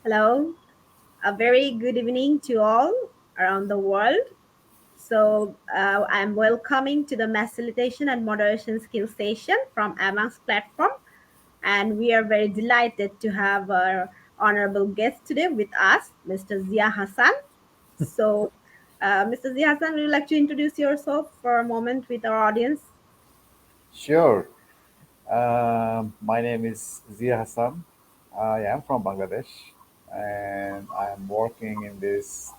Hello, a very good evening to all around the world. I'm welcoming to the Facilitation and Moderation Skills session from Abunx platform, and we are very delighted to have our honorable guest today with us, Mr. Zia Hassan. Mr. Zia Hassan, would you like to introduce yourself for a moment with our audience? Sure. My name is Zia Hassan. I am from Bangladesh and I am working in this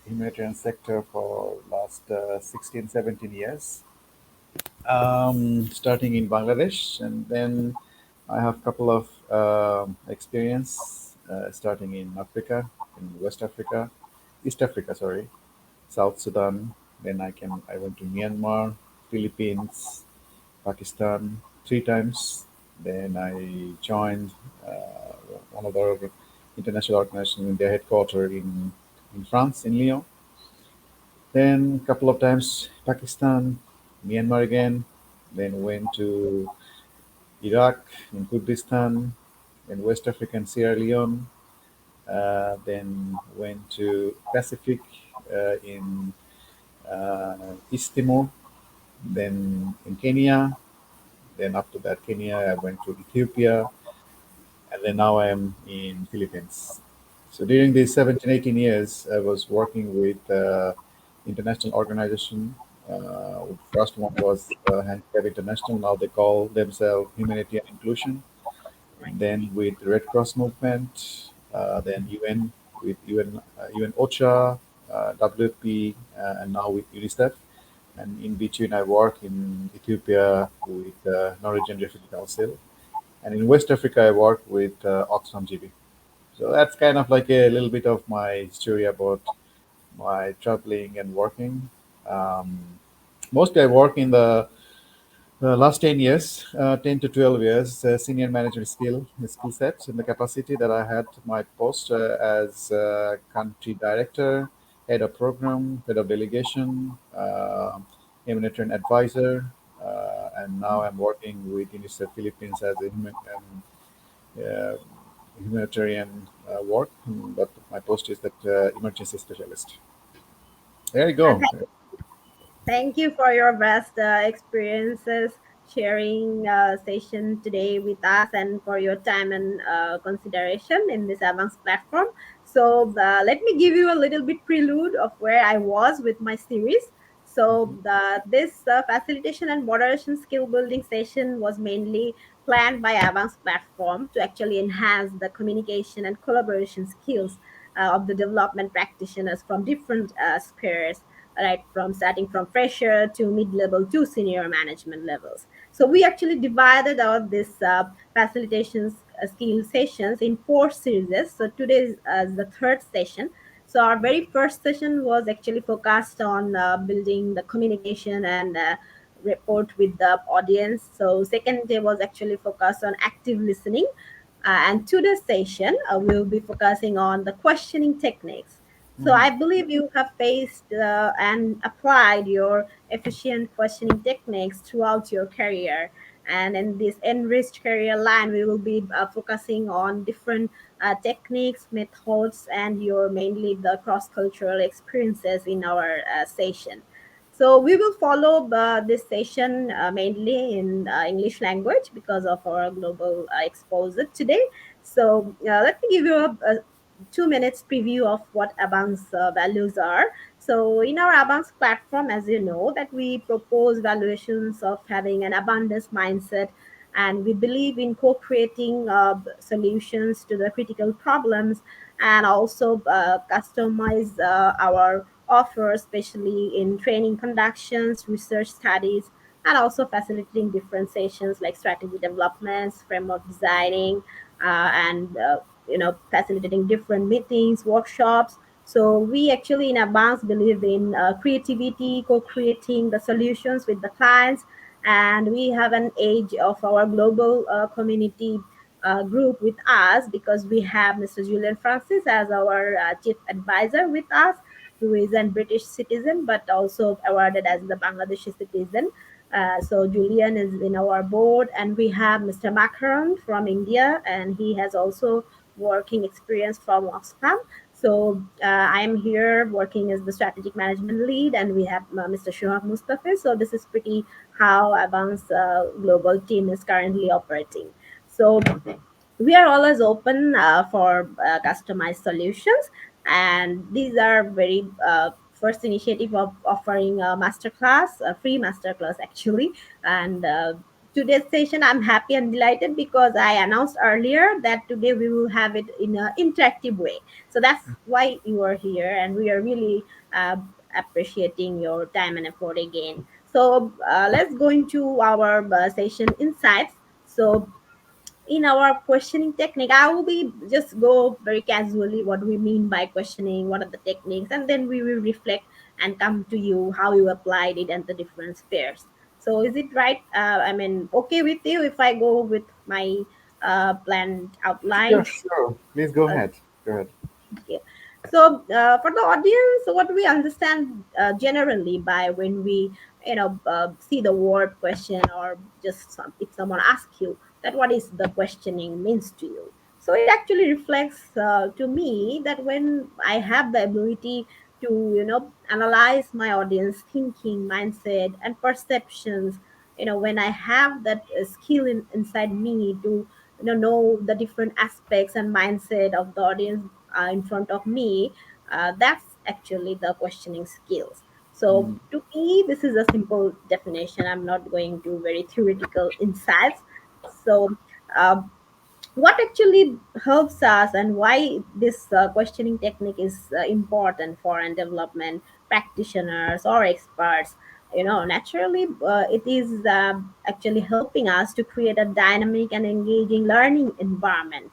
humanitarian sector for last 16, 17 years. Starting in Bangladesh, and then I have a couple of experience starting in Africa, in West Africa, East Africa, sorry, South Sudan. Then I went to Myanmar, Philippines, Pakistan three times. Then I joined uh, one of the international organizations in their headquarters in France, in Lyon. Then a couple of times Pakistan, Myanmar again. Then went to Iraq, in Kurdistan, in West Africa and Sierra Leone. Then went to Pacific in East Timor. Then in Kenya. Then after that, Kenya, I went to Ethiopia, and then now I am in Philippines. So during these 17, 18 years, I was working with international organization. First one was Handicap International. Now they call themselves Humanity and Inclusion. Then with Red Cross Movement, then UN with UN OCHA, WFP, and now with UNICEF. And in between, I work in Ethiopia with Norwegian Refugee Council. And in West Africa, I work with Oxfam GB. So that's kind of like a little bit of my story about my traveling and working. Um, Mostly, I work in the last 10 years, 10 to 12 years, senior management skill set in the capacity that I had my post as country director, head of program, head of delegation, humanitarian advisor, and now I'm working with UNICEF Philippines as a uh, humanitarian work, but my post is that emergency specialist. There you Uh, go. thank Thank you for your vast experiences sharing session today with us and for your time and consideration in this Avance platform. Let me give you a little bit prelude of where I was with my series. This facilitation and moderation skill building session was mainly planned by Avance platform to actually enhance the communication and collaboration skills of the development practitioners from different spheres, right, from starting from fresher to mid-level to senior management levels. So we actually divided out this facilitation skill sessions in four series. So today is the third session. So our very first session was actually focused on building the communication and report with the audience. So second day was actually focused on active listening, and today's session, we'll be focusing on the questioning techniques. So Mhm. I believe you have faced and applied your efficient questioning techniques throughout your career. And in this enriched career line, we will be focusing on different techniques, methods, and your mainly the cross-cultural experiences in our session. So we will follow this session mainly in English language because of our global exposure today. Let me give you a 2 minutes preview of what Abunx values are. So in our Abunx platform, as you know, that we propose valuations of having an abundance mindset, and we believe in co-creating solutions to the critical problems, and also customize our offer, especially in training conductions, research studies, and also facilitating different sessions like strategy developments, framework designing, and facilitating different meetings, workshops. So we actually in advance believe in creativity, co-creating the solutions with the clients, and we have an age of our global community group with us because we have Mr. Julian Francis as our chief advisor with us, who is a British citizen but also awarded as the Bangladeshi citizen. So Julian is in our board, and we have Mr. Makaran from India, and he has also working experience from Oxfam. So I'm here working as the strategic management lead, and we have Mr. Shuhab Mustafa. So this is pretty how Abunx global team is currently operating. So we are always open for customized solutions, and these are very first initiative of offering a masterclass, a free masterclass actually. And today's session, I'm happy and delighted because I announced earlier that today we will have it in an interactive way. So that's why you are here, and we are really appreciating your time and effort again. So let's go into our session insights. So in our questioning technique, I will be just go very casually what we mean by questioning, what are the techniques, and then we will reflect and come to you how you applied it and the different spheres. So is it right? I mean, okay with you if I go with my planned Yeah, outline? sure. Please go ahead. Go ahead. Okay. So for the audience, what we understand generally by when we, see the word question, or just if someone asks you that what is the questioning means to you. So it actually reflects to me that when I have the ability to, analyze my audience thinking, mindset, and perceptions, when I have that skill inside me to know the different aspects and mindset of the audience in front of me, that's actually the questioning skills. So Mm, to me, this is a simple definition. I'm not going to very theoretical insights. So uh, what actually helps us, and why this questioning technique is important for and development practitioners or experts, naturally it is actually helping us to create a dynamic and engaging learning environment,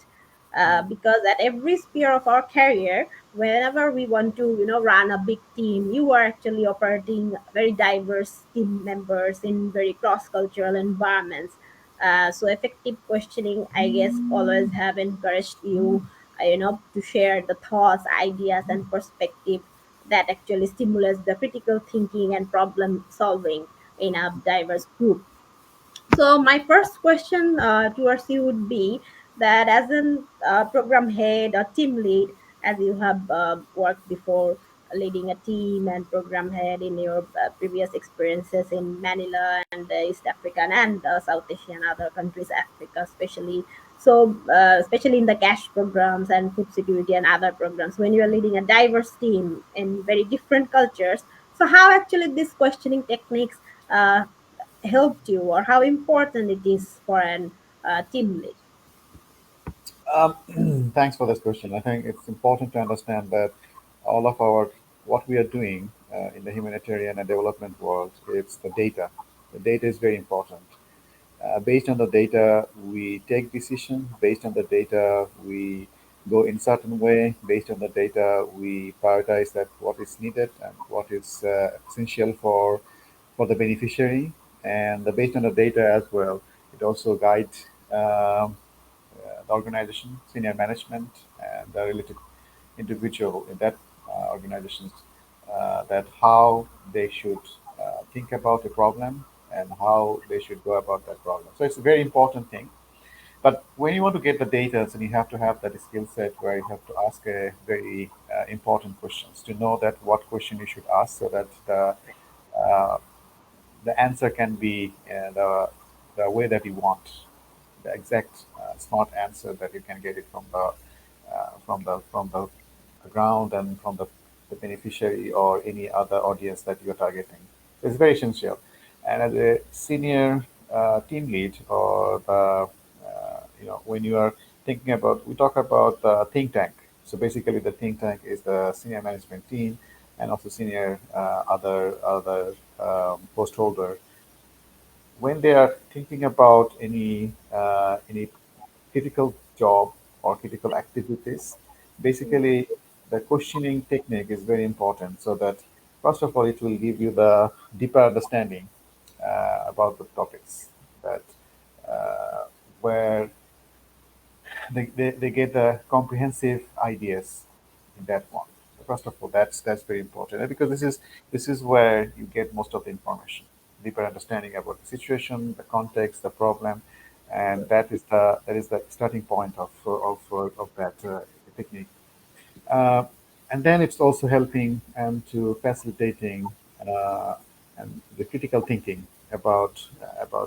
because at every sphere of our career, whenever we want to run a big team, you are actually operating very diverse team members in very cross-cultural environments. So effective questioning, I guess, always have encouraged you, to share the thoughts, ideas, and perspective that actually stimulates the critical thinking and problem solving in a diverse group. So my first question towards you would be that as an program head or team lead, as you have worked before leading a team and program head in your previous experiences in Manila and East African and South Asian other countries, Africa especially. So especially in the cash programs and food security and other programs, when you are leading a diverse team in very different cultures, so how actually these questioning techniques uh, helped you, or how important it is for an team lead? Thanks for this question. I think it's important to understand that all of our what we are doing in the humanitarian and development world, it's the data. The data is very important. Based on the data, we take decision. Based on the data, we go in certain way. Based on the data, we prioritize that what is needed and what is essential for the beneficiary. And based on the data as well, it also guides the organization, senior management, and the related individual in that organizations, that how they should think about the problem and how they should go about that problem. So it's a very important thing. But when you want to get the data, then you have to have that skill set where you have to ask a very important questions to know that what question you should ask so that uh, the answer can be the way that you want, the exact smart answer that you can get it from the ground and from the beneficiary or any other audience that you're targeting. So it's very essential. And as a senior team lead or when you are thinking about, we talk about think tank. So basically, the think tank is the senior management team and also senior other post holder when they are thinking about any critical job or critical activities. Basically, the questioning technique is very important so that first of all it will give you the deeper understanding about the topics that uh, where they get the comprehensive ideas in that one. First of all, that's very important because this is where you get most of the information, deeper understanding about the situation, the context, the problem, and that is the starting point of that technique. Uh, and then it's also helping and to facilitating uh, and the critical thinking about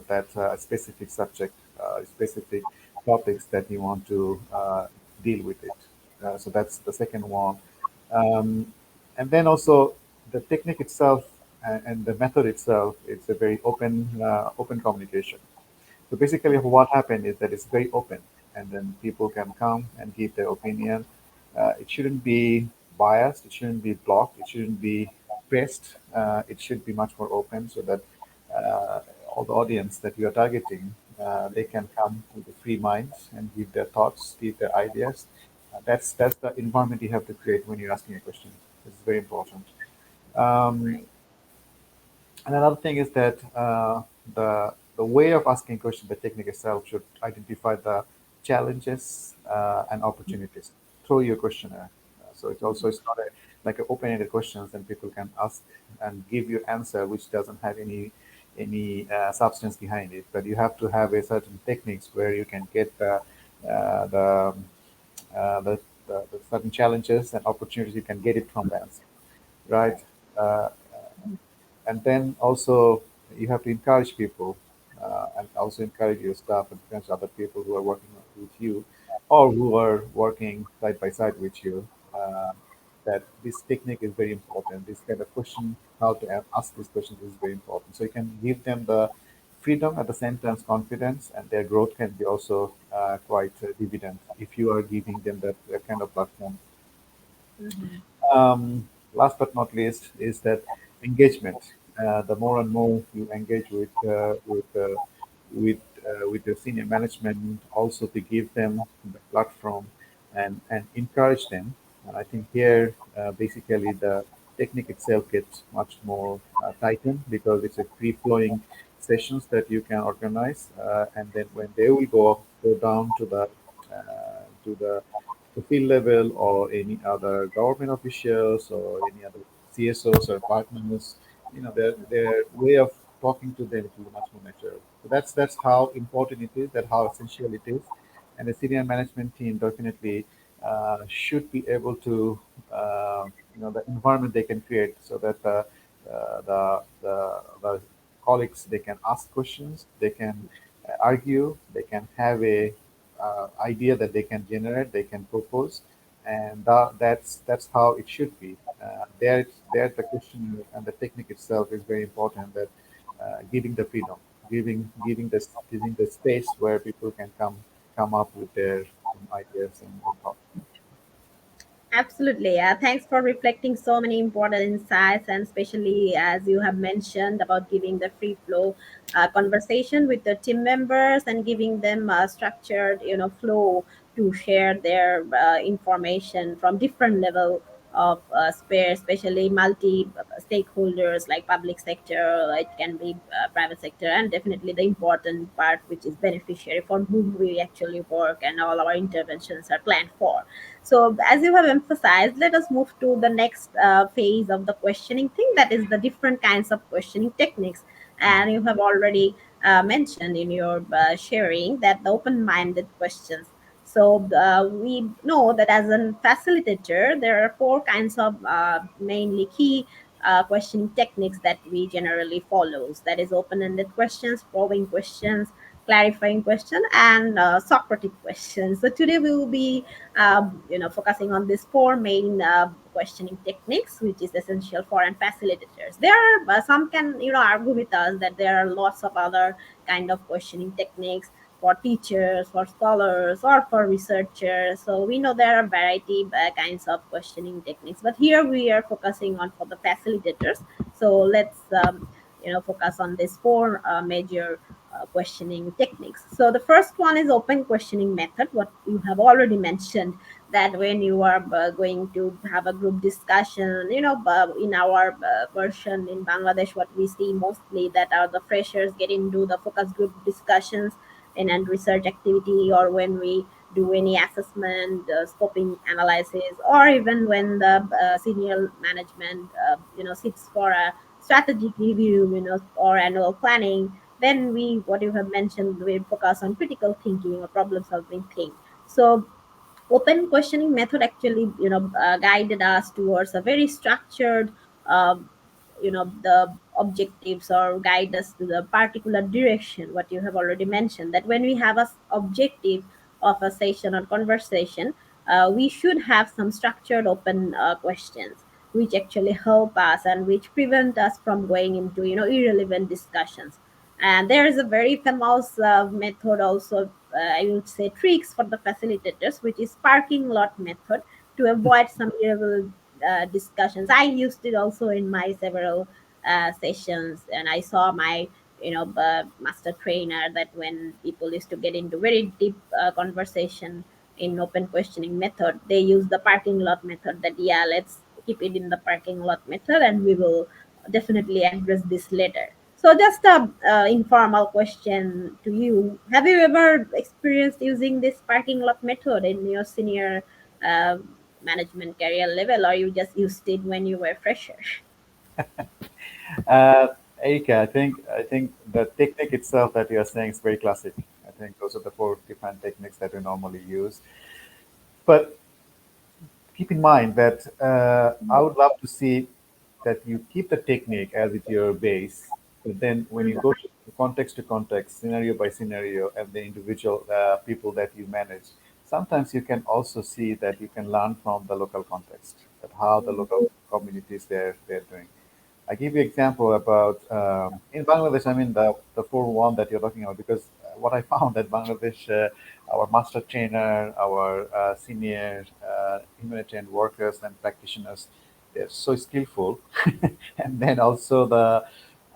that specific subject, specific topics that you want to deal with it. So that's the second one. Um, and then also the technique itself and the method itself, it's a very open communication. So basically, what happened is that it's very open, and then people can come and give their opinion. It shouldn't be biased. It shouldn't be blocked. It shouldn't be pressed. It should be much more open, so that uh, all the audience that you are targeting, they can come with a free minds and give their thoughts, give their ideas. That's the environment you have to create when you're asking a question. This is very important. Um, Right. and another thing is that the way of asking questions, the technique itself should identify the challenges and opportunities through your questionnaire. So it's not like an open-ended questions, and people can ask and give you answer which doesn't have any substance behind it. But you have to have a certain techniques where you can get uh, the, the, the certain challenges and opportunities. You can get it from the answer, right? Uh, and then also you have to encourage people and also encourage your staff and friends, other people who are working with you or who are working side by side with you, that this technique is very important. This kind of question, how to ask these questions, is very important. So you can give them the freedom, at the same time confidence, and their growth can be also quite dividend if you are giving them that kind of platform. Mm-hmm. Last but not least is that engagement. The more and more you engage with the senior management, also to give them the platform and encourage them. And I think here basically the technique itself gets much more tightened because it's a free flowing sessions that you can organize, and then when they will go down to the field level or any other government officials or any other CSOs or partners, their way of talking to them will be much more natural. So that's how important it is, that how essential it is, and the senior management team definitely should be able to, the environment they can create so that the colleagues, they can ask questions, they can argue, they can have a idea that they can generate, they can propose, and that's how it should be. There the question and the technique itself is very important. That giving the freedom, giving the space where people can come up with their own ideas and thoughts. Absolutely. Thanks for reflecting so many important insights, and especially as you have mentioned about giving the free flow conversation with the team members and giving them a structured, flow to share their information from different level of spare, especially multi stakeholders like public sector, it can be private sector, and definitely the important part, which is beneficiary for whom we actually work and all our interventions are planned for. So, as you have emphasized, let us move to the next phase of the questioning thing, that is the different kinds of questioning techniques. And you have already mentioned in your sharing that the open minded questions. So, we know that as a facilitator, there are four kinds of mainly key questioning techniques that we generally follows. That is open-ended questions, probing questions, clarifying question, and Socratic questions. So today we will be, focusing on these four main questioning techniques, which is essential for and facilitators. There are some can argue with us that there are lots of other kind of questioning techniques for teachers, for scholars, or for researchers. So we know there are variety kinds of questioning techniques, but here we are focusing on for the facilitators. So let's focus on these four major questioning techniques. So the first one is open questioning method. What you have already mentioned, that when you are going to have a group discussion, in our version in Bangladesh, what we see mostly that are the freshers get into the focus group discussions and research activity, or when we do any assessment, scoping analysis, or even when the senior management, sits for a strategic review, or annual planning. then we, what you have mentioned, we focus on critical thinking or problem solving thing. So open questioning method actually, guided us towards a very structured, uh, the objectives, or guide us to the particular direction. What you have already mentioned, that when we have a objective of a session or conversation, we should have some structured open questions, which actually help us and which prevent us from going into irrelevant discussions. And there is a very famous method also, I would say tricks for the facilitators, which is parking lot method, to avoid some irrelevant discussions. I used it also in my several sessions, and I saw my master trainer that when people used to get into very deep conversation in open questioning method, they use the parking lot method. That, yeah, let's keep it in the parking lot method, and we will definitely address this later. So just a informal question to you: have you ever experienced using this parking lot method in your senior uh, management career level, or you just used it when you were fresher? Uh, Erika, I think the technique itself that you are saying is very classic. I think those are the four different techniques that we normally use. But keep in mind that I would love to see that you keep the technique as it your base, but then when you go to context, scenario by scenario, and the individual people that you manage, sometimes you can also see that you can learn from the local context, that how the local communities they're doing. I give you example about in Bangladesh. I mean the four one that you're talking about, because what I found at Bangladesh, our master trainer, our senior humanitarian workers and practitioners, they're so skillful, and then also the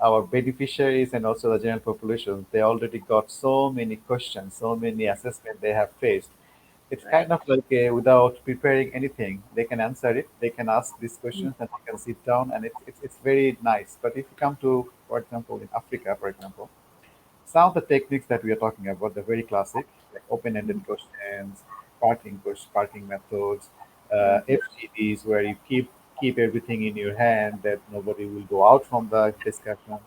our beneficiaries and also the general population, they already got so many questions, so many assessments they have faced. It's Right. kind of like without preparing anything, they can answer it. They can ask these questions and they can sit down, and it's very nice. But if you come to, for example, in Africa, for example, some of the techniques that we are talking about, they're very classic, like open-ended questions, parking methods, FGDs, where you keep everything in your hand that nobody will go out from the discussion.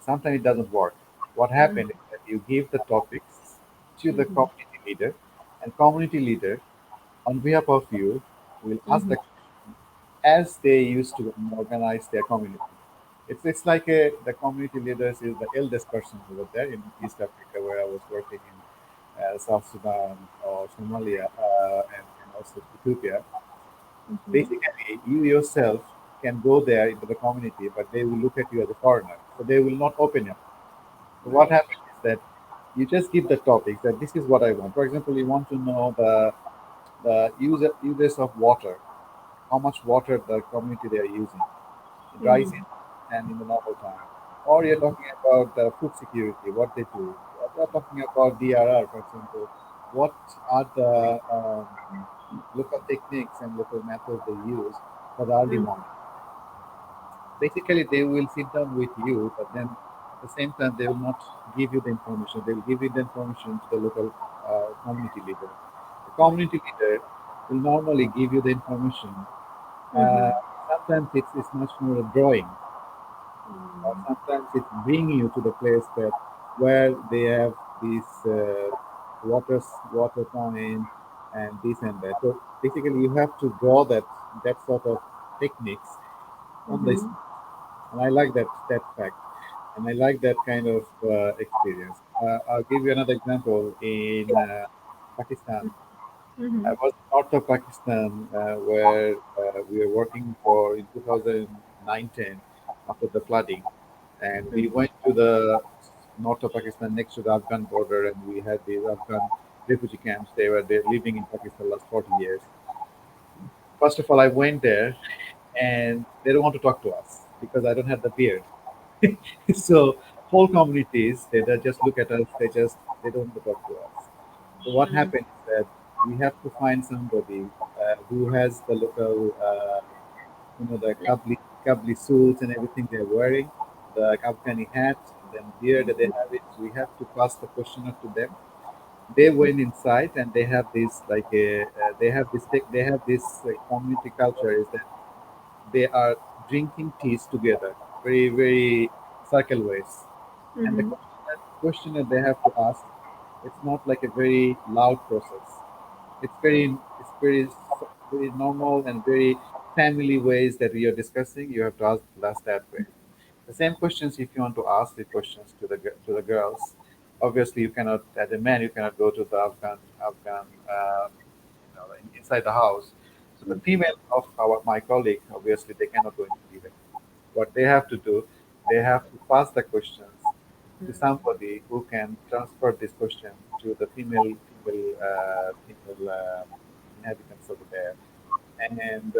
Sometimes it doesn't work. What happened is that you give the topics to the community leader, and community leader, on behalf of you, will ask the question as they used to organize their community. It's like the community leaders is the eldest person over there in East Africa, where I was working in South Sudan or Somalia and also Ethiopia. Basically, you yourself can go there into the community, but they will look at you as a foreigner, so they will not open up. So what Right. happens is that you just give the topics that this is what I want. For example, you want to know the uses of water, how much water the community they are using in dry season and in the normal time. Or you're talking about food security, what they do. Or you're talking about DRR, for example. What are the local techniques and local methods they use for the early morning? Basically, they will sit down with you, but then at the same time, they will not give you the information. They will give you the information to the local community leader. The community leader will normally give you the information. Uh, Sometimes it's much more a drawing, or sometimes it's bringing you to the place that where they have these water point and this and that. So basically, you have to draw that sort of techniques on the spot, and I like that fact, and I like that kind of experience. I'll give you another example in Pakistan. I was north of Pakistan where we were working for in 2009-10 after the flooding, and we went to the north of Pakistan next to the Afghan border, and we had these Afghan refugee camps. They were there living in Pakistan last 40 years. First of all, I went there, and they don't want to talk to us because I don't have the beard. So whole communities they just look at us. They don't want to talk to us. So what happened is that we have to find somebody who has the local, the kabli suits and everything they're wearing, the Afghani hats, and then beard that they have it. We have to pass the questionnaire to them. They went inside and they have this like a they have this community culture is that they are drinking teas together, very circle ways, and the Mm-hmm. question that they have to ask, it's not like a very loud process. It's very normal and very family ways that we are discussing. You have to ask that way. The same questions, if you want to ask the questions to to the girls, obviously you cannot, as a man, you cannot go to the Afghan inside the house. So the female of my colleague, obviously they cannot go into debate. What they have to do, they have to pass the questions to somebody who can transfer this question to the female inhabitants over there. And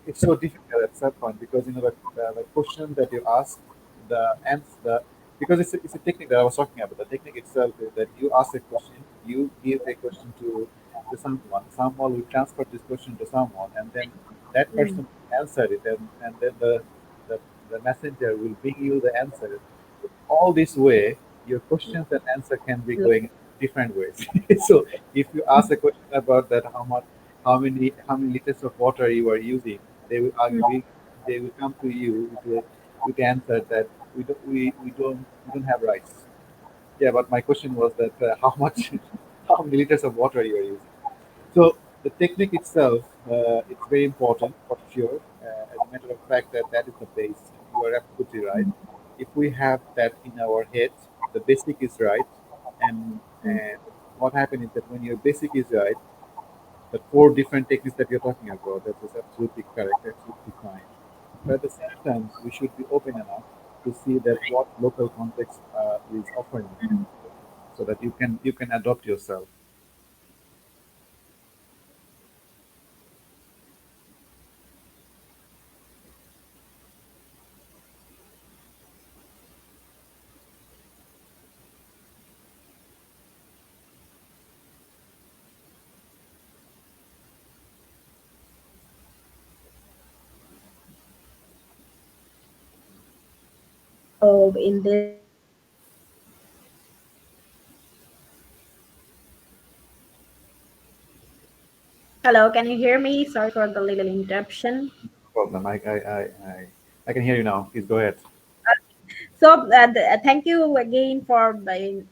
it's so difficult at some point because the question that you ask, the answer, because it's a technique that I was talking about. The technique itself is that you ask a question, you give a question to someone will transfer this question to someone, and then that person will answer it, and then the, the messenger will bring you the answer. All this way, your questions and answer can be going different ways. So if you ask a question about that, how many liters of water you are using, they will agree, they will come to you with the answer that we don't have rice. Yeah, but my question was that how much, how many liters of water you are using. So the technique itself, it's very important for sure. As a matter of fact, that is the base. You are absolutely right. If we have that in our head, the basic is right, and what happens is that when your basic is right, the four different techniques that you're talking about, that is absolutely correct, absolutely fine. But at the same time, we should be open enough to see that what local context is offering, so that you can adopt yourself. So in this, hello, can you hear me? Sorry for the little interruption. Problem. I can hear you now. Please go ahead. So, thank you again for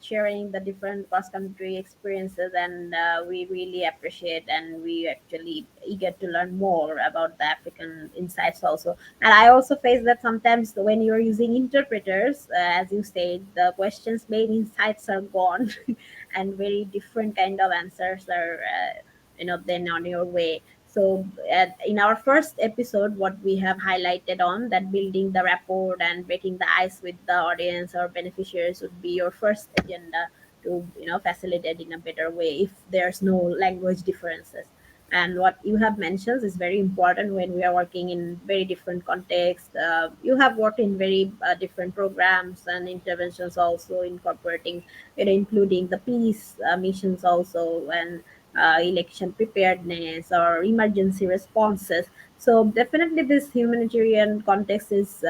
sharing the different cross country experiences, and we really appreciate, and we actually eager to learn more about the African insights also. And I also face that sometimes when you're using interpreters, as you said, the questions main insights are gone, and very different kind of answers are. Then on your way. So in our first episode, what we have highlighted on that building the rapport and breaking the ice with the audience or beneficiaries would be your first agenda to facilitate in a better way if there's no language differences. And what you have mentioned is very important when we are working in very different contexts. You have worked in very different programs and interventions, also incorporating, including the peace missions also, and election preparedness or emergency responses. So definitely, this humanitarian context is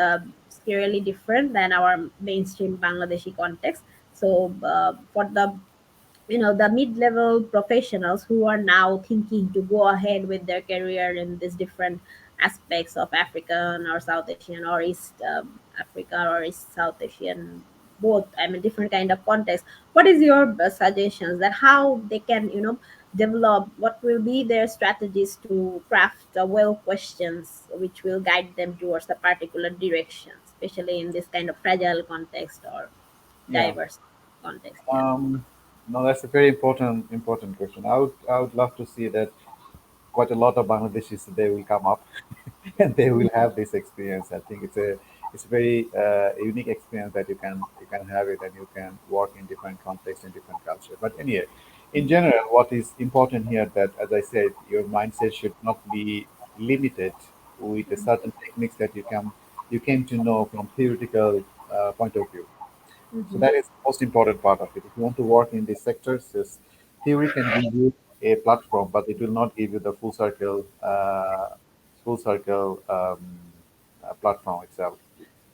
scarily different than our mainstream Bangladeshi context. So for the mid-level professionals who are now thinking to go ahead with their career in these different aspects of African or South Asian or East Africa or East South Asian, both, I mean, different kind of context. What is your suggestions that how they can develop, what will be their strategies to craft well questions which will guide them towards a particular direction, especially in this kind of fragile context or Yeah. diverse context? Yeah. Um, no, that's a very important question. I would love to see that quite a lot of Bangladeshis they will come up and they will have this experience. I think it's a very unique experience that you can have it and you can work in different contexts and different culture. But anyway, in general, what is important here that, as I said, your mindset should not be limited with a certain techniques that you came to know from theoretical point of view. So Mm-hmm. that is the most important part of it. If you want to work in these sectors, yes, theory can give you a platform, but it will not give you the full circle platform itself.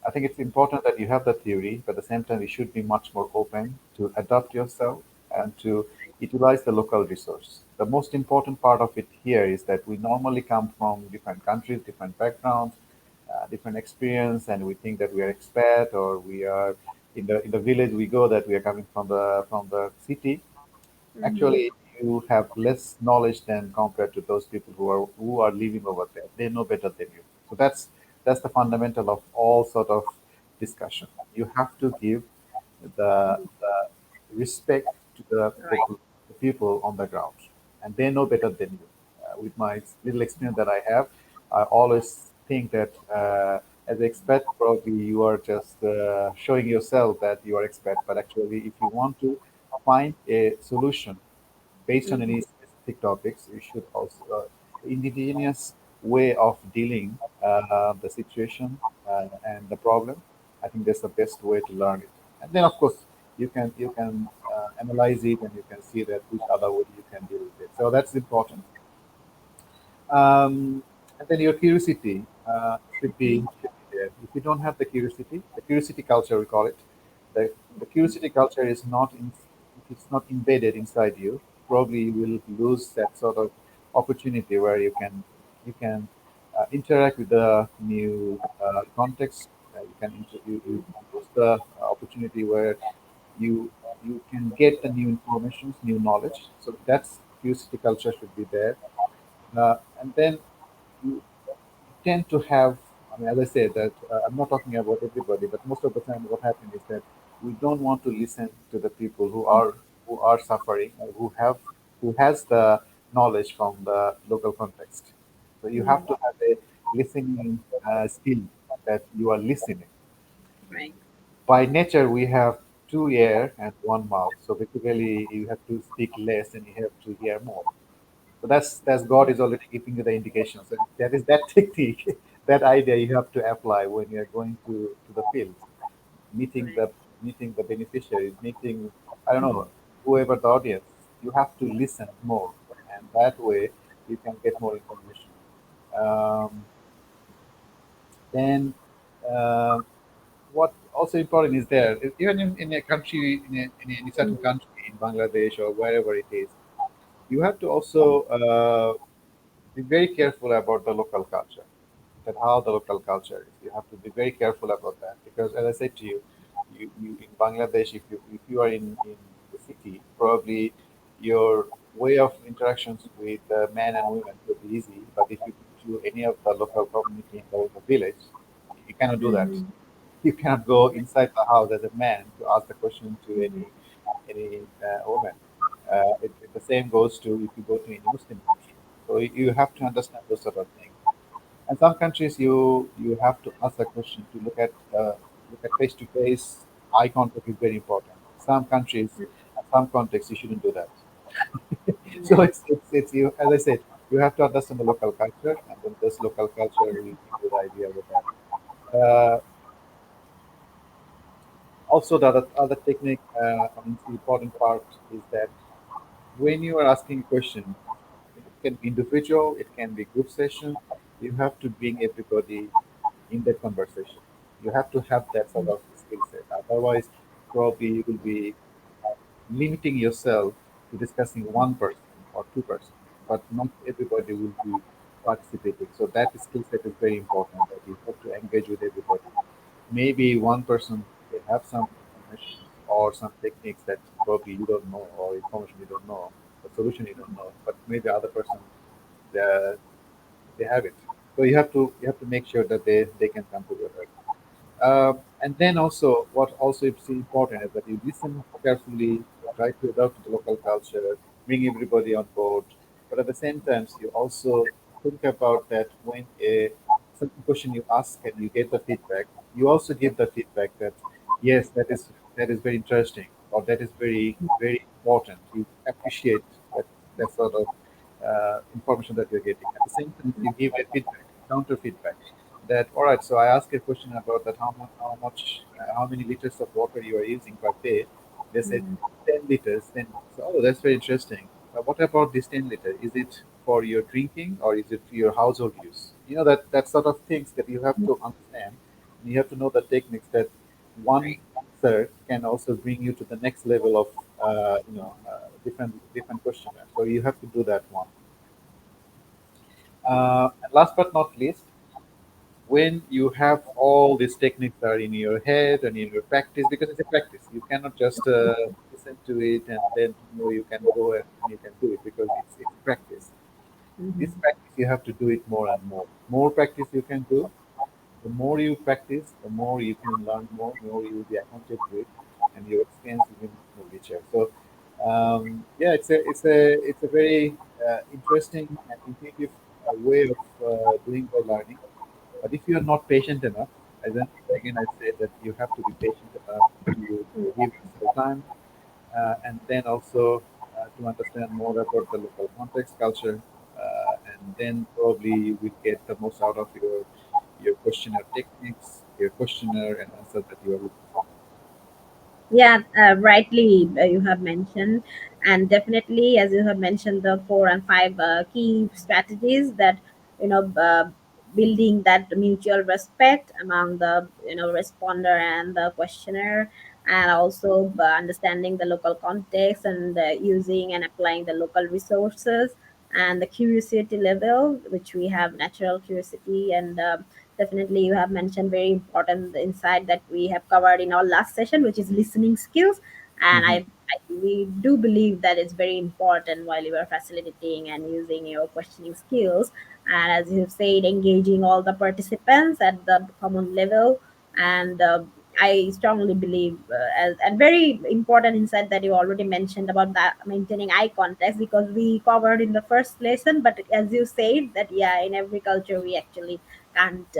I think it's important that you have the theory, but at the same time, you should be much more open to adapt yourself and to utilize the local resource. The most important part of it here is that we normally come from different countries, different backgrounds, different experience, and we think that we are expert or we are In the village we go that we are coming from the city. Mm-hmm. Actually, you have less knowledge than compared to those people who are living over there. They know better than you. So that's the fundamental of all sort of discussion. You have to give the respect to Right. the people on the ground, and they know better than you. With my little experience that I have, I always think that as an expert, probably you are just showing yourself that you are expert, but actually, if you want to find a solution based on Mm-hmm. any specific topics, you should also indigenous way of dealing the situation and the problem. I think that's the best way to learn it. And then, of course, you can analyze it and you can see that which other way you can deal with it. So that's important. And then your curiosity should be there. If you don't have the curiosity culture we call it, the curiosity culture is not in, if it's not embedded inside you, probably you will lose that sort of opportunity where you can interact with the new context. You can lose the opportunity where you you can get the new information, new knowledge. So that's curiosity culture should be there. And then you tend to have, I mean, as I said, that I'm not talking about everybody, but most of the time, what happens is that we don't want to listen to the people who are suffering, or who has the knowledge from the local context. So you have to have a listening skill that you are listening. Right. By nature, we have two ear and one mouth. So basically, you have to speak less and you have to hear more. So that's God is already giving you the indications. And that is that technique, that idea you have to apply when you're going to the field, meeting Right. the meeting the beneficiaries, meeting, I don't know, whoever the audience. You have to listen more, and that way you can get more information. Um, then uh, what also important is there, even in a country, in any certain country, in Bangladesh or wherever it is, you have to also be very careful about the local culture, that how the local culture is. You have to be very careful about that because, as I said to you, you in Bangladesh, if you are in the city, probably your way of interactions with men and women will be easy. But if you go to any of the local community in the village, you cannot do that. Mm-hmm. You cannot go inside the house as a man to ask the question to any woman. The same goes to if you go to any Muslim country. So you have to understand those sort of things. And some countries you have to ask the question to look at face to face. Eye contact is very important. Some countries, some contexts, you shouldn't do that. So Right. it's you, as I said, you have to understand the local culture, and then this local culture will give you the idea with that. Also, the other technique, I mean, the important part is that when you are asking a question, it can be individual, it can be group session. You have to bring everybody in that conversation. You have to have that sort of skill set. Otherwise, probably you will be limiting yourself to discussing one person or two persons, but not everybody will be participating. So that skill set is very important that you have to engage with everybody. Maybe one person they have some information or some techniques that probably you don't know or information you don't know, the solution you don't know, but maybe other person they, they have it. So you have to make sure that they can come together. And then also, what also is important is that you listen carefully, try to adapt to the local culture, bring everybody on board. But at the same time, you also think about that when a certain question you ask and you get the feedback, you also give the feedback that yes, that is very interesting or that is very very important. You appreciate that sort of information that you're getting. At the same time, you give a feedback, counter feedback that all right, so I asked a question about that how many liters of water you are using per day. They said 10 liters. Then so, oh, that's very interesting. What about this 10 liter? Is it for your drinking or is it for your household use? That sort of things that you have to understand. You have to know the techniques that one Right. answer can also bring you to the next level of different questionnaire. So you have to do that one. And last but not least, when you have all these techniques are in your head and in your practice, because it's a practice, you cannot just listen to it and then you can go and you can do it, because it's practice. This Mhm. practice you have to do it more and more. More practice you can do, the more you practice, the more you can learn more you will be acquainted with, and your experience will be much more richer. So, yeah, it's a very interesting and intuitive way of doing the learning. But if you are not patient enough, and then again I say that you have to be patient enough to give yourself time, and then also to understand more about the local context, culture, and then probably you will get the most out of your questionnaire techniques, your questionnaire and answer that you are looking for. Yeah, rightly you have mentioned, and definitely as you have mentioned, the four and five key strategies that building that mutual respect among the responder and the questioner, and also understanding the local context and using and applying the local resources, and the curiosity level, which we have natural curiosity. And definitely you have mentioned very important insight that we have covered in our last session, which is listening skills. And Hmm. we do believe that it's very important while you are facilitating and using your questioning skills, and as you have said, engaging all the participants at the common level. And I strongly believe, and very important insight that you already mentioned about that maintaining eye contact, because we covered in the first lesson. But as you said, that yeah, in every culture we actually can't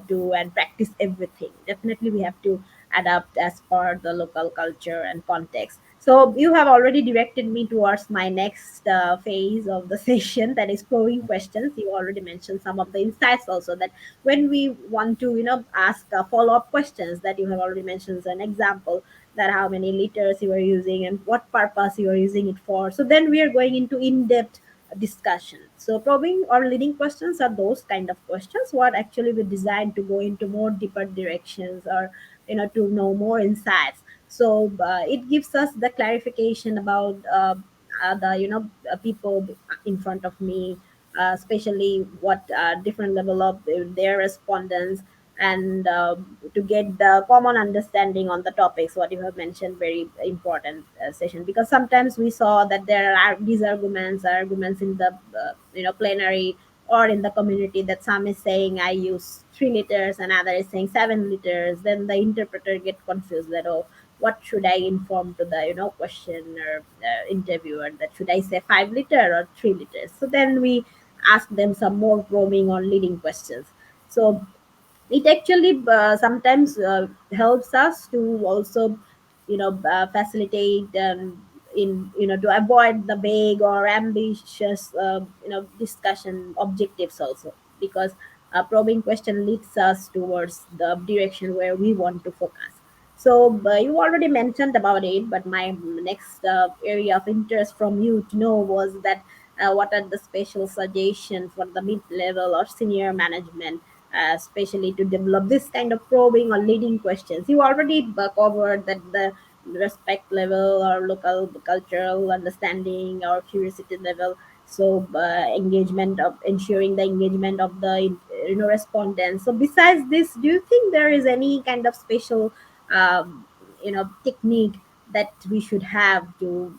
do and practice everything. Definitely we have to adapt as per the local culture and context. So you have already directed me towards my next phase of the session, that is probing questions. You already mentioned some of the insights also, that when we want to ask follow-up questions, that you have already mentioned as an example, that how many liters you are using and what purpose you are using it for. So then we are going into in-depth discussion. So probing or leading questions are those kind of questions what actually we designed to go into more deeper directions, or to know more insights. So it gives us the clarification about the people in front of me, especially what different level of their respondents, and to get the common understanding on the topics what you have mentioned, very important session. Because sometimes we saw that there are these arguments in the plenary or in the community, that some is saying I use 3 liters and other is saying 7 liters. Then the interpreter get confused that, oh, what should I inform to the question or interviewer, that should I say 5 liter or 3 liters. So then we ask them some more probing on leading questions. So it actually sometimes helps us to also facilitate, in to avoid the vague or ambitious discussion objectives also, because a probing question leads us towards the direction where we want to focus. So you already mentioned about it, but my next area of interest from you to know was that what are the special suggestions for the mid-level or senior management, especially to develop this kind of probing or leading questions. You already covered that the respect level or local cultural understanding or curiosity level. So engagement of ensuring the engagement of the respondents. So besides this, do you think there is any kind of special technique that we should have to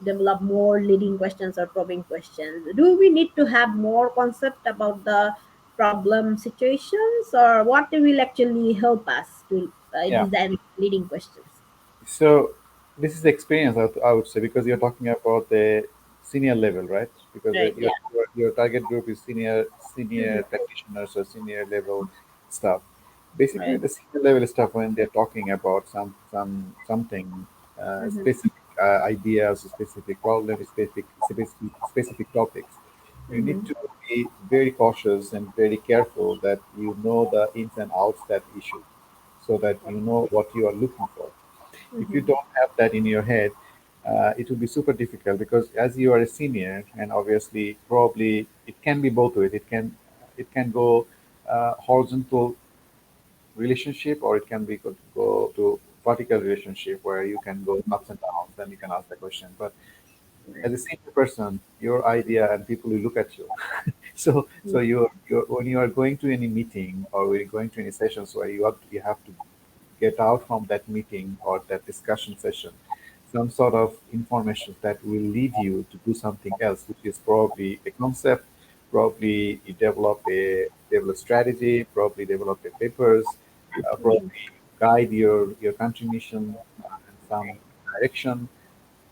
develop more leading questions or probing questions? Do we need to have more concept about the problem situations, or what will actually help us to Yeah. design leading questions? So this is the experience, I would say, because you're talking about the senior level, right? Because Right, yeah. your target group is senior Mhm. practitioners or senior level staff. Basically, Right. the senior level stuff, when they're talking about something Mhm. specific ideas, specific problems, specific topics, you need Mhm. to be very cautious and very careful that you know the ins and outs that issue, so that you know what you are looking for. If you Mhm. don't have that in your head, it will be super difficult, because as you are a senior, and obviously probably it can be both ways. It can go horizontal relationship, or it can be go to vertical relationship, where you can go ups and downs. Then you can ask the question. But as a senior person, your idea and people will look at you. So you're when you are going to any meeting or when you're going to any sessions where you have to get out from that meeting or that discussion session some sort of information that will lead you to do something else, which is probably a concept, probably you develop strategy, probably develop a papers, probably guide your country mission in some direction.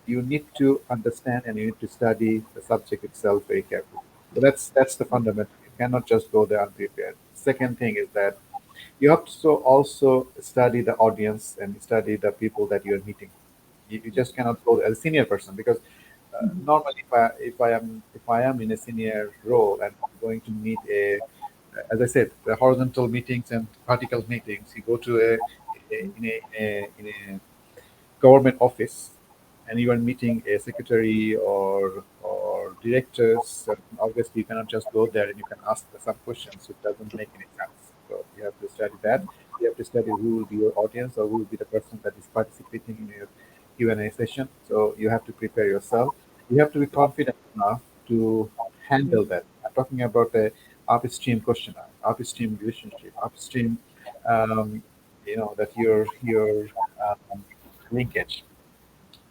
You need to understand and you need to study the subject itself very carefully. So that's the fundamental. You cannot just go there unprepared. Second thing is that you have to also study the audience and study the people that you're meeting. You just cannot go as a senior person because normally if I am in a senior role and I'm going to meet a, as I said, the horizontal meetings and vertical meetings, you go to in a government office and you are meeting a secretary or directors, obviously you cannot just go there and you can ask some questions. It doesn't make any sense. So you have to study that. You have to study who will be your audience or who will be the person that is participating in your Q&A session. So you have to prepare yourself. You have to be confident enough to handle that. I'm talking about a upstream questionnaire, upstream relationship, upstream, um, that your um, linkage.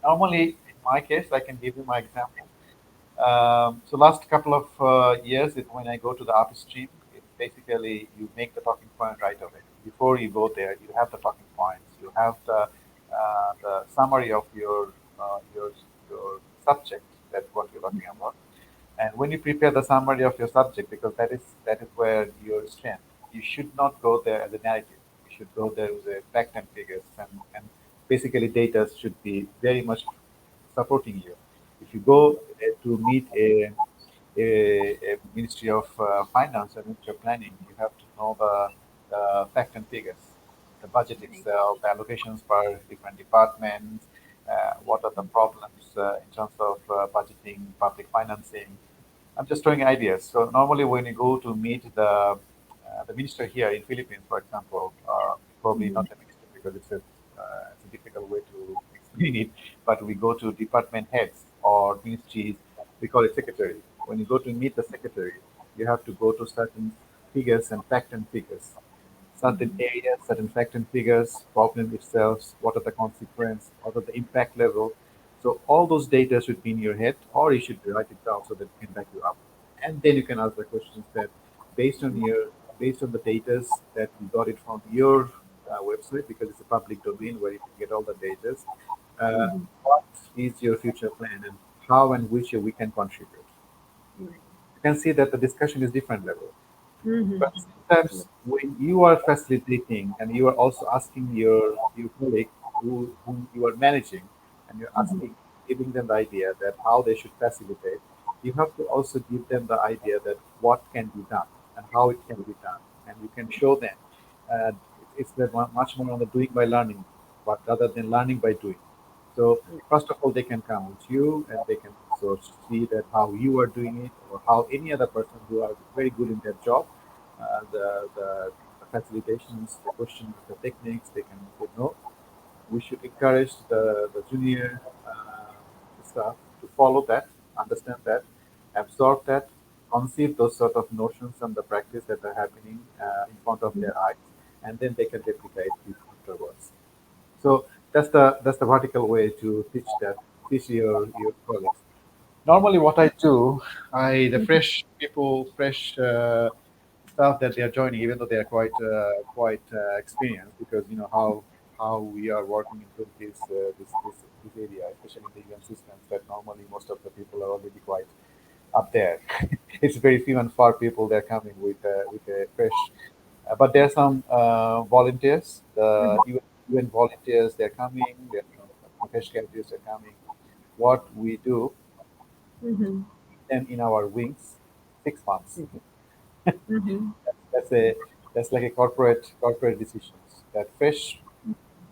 Normally, in my case, I can give you my example. So last couple of years, when I go to the upstream, it basically you make the talking point right away. Before you go there, you have the talking points. You have the summary of your subject. That's what you're talking about. And when you prepare the summary of your subject, because that is where your strength, you should not go there as a narrative. You should go there with a fact and figures, and basically data should be very much supporting you. If you go to meet a Ministry of Finance and Ministry of Planning, you have to know the fact and figures, the budget itself, the allocations per different departments, what are the problems in terms of budgeting, public financing. I'm just throwing ideas. So normally, when you go to meet the minister here in Philippines, for example, probably not the minister because it's a difficult way to explain it, but we go to department heads or ministries. We call it secretary. When you go to meet the secretary, you have to go to certain figures and fact and figures, certain areas, certain fact and figures, problem itself, what are the consequence, what are the impact level. So all those data should be in your head, or you should write it down so that it can back you up. And then you can ask the questions that based on your based on the data that you got it from your website because it's a public domain where you can get all the data. Uh, what is your future plan and how and which we can contribute? You can see that the discussion is different level. But sometimes when you are facilitating and you are also asking your colleague whom you are managing and you're asking, giving them the idea that how they should facilitate, you have to also give them the idea that what can be done and how it can be done. And you can show them. Uh, much more on the doing by learning, but rather than learning by doing. So first of all, they can come with you, and they can also see that how you are doing it, or how any other person who are very good in their job, the facilitations, the questions, the techniques, they know. We should encourage the junior staff to follow that, understand that, absorb that, conceive those sort of notions and the practice that are happening in front of their eyes, and then they can replicate it afterwards. So that's the vertical way to teach your colleagues. Normally, what I do, I the fresh people, fresh staff that they are joining, even though they are quite experienced, because you know how we are working into this area, especially in the UN systems, that normally most of the people are already quite up there. It's very few and far people they're coming with a fresh. But there are some volunteers, the UN volunteers, they're coming. There are fresh graduates are coming. What we do, them in our wings, 6 months. That's a that's like a corporate decisions. That fresh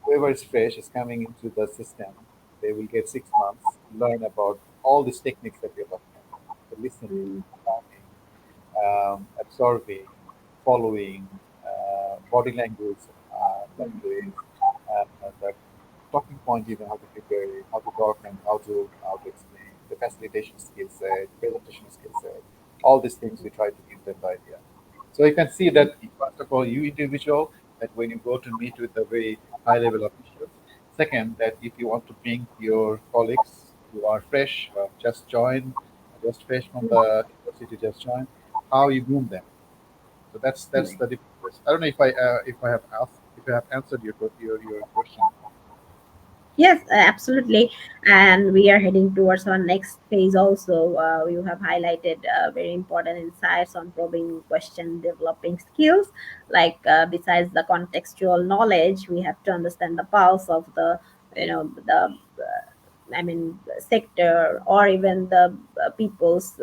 whoever is fresh is coming into the system. They will get 6 months, learn about all these techniques that we're talking about. The listening, learning, absorbing, following, body language, the talking point, even how to prepare, how to talk, and how to explain. the facilitation skill set, presentation skill set, all these things we try to give them the idea. So you can see that first of all, you individual, that when you go to meet with a very high level officials. Second, that if you want to bring your colleagues who are fresh, just joined, just fresh from the university, just joined, how you groom them. So that's the difference. I don't know if I have asked if I have answered your question. Yes, absolutely. And we are heading towards our next phase also. You have highlighted very important insights on probing question developing skills. Like besides the contextual knowledge, we have to understand the pulse of the, the I mean, sector, or even the people's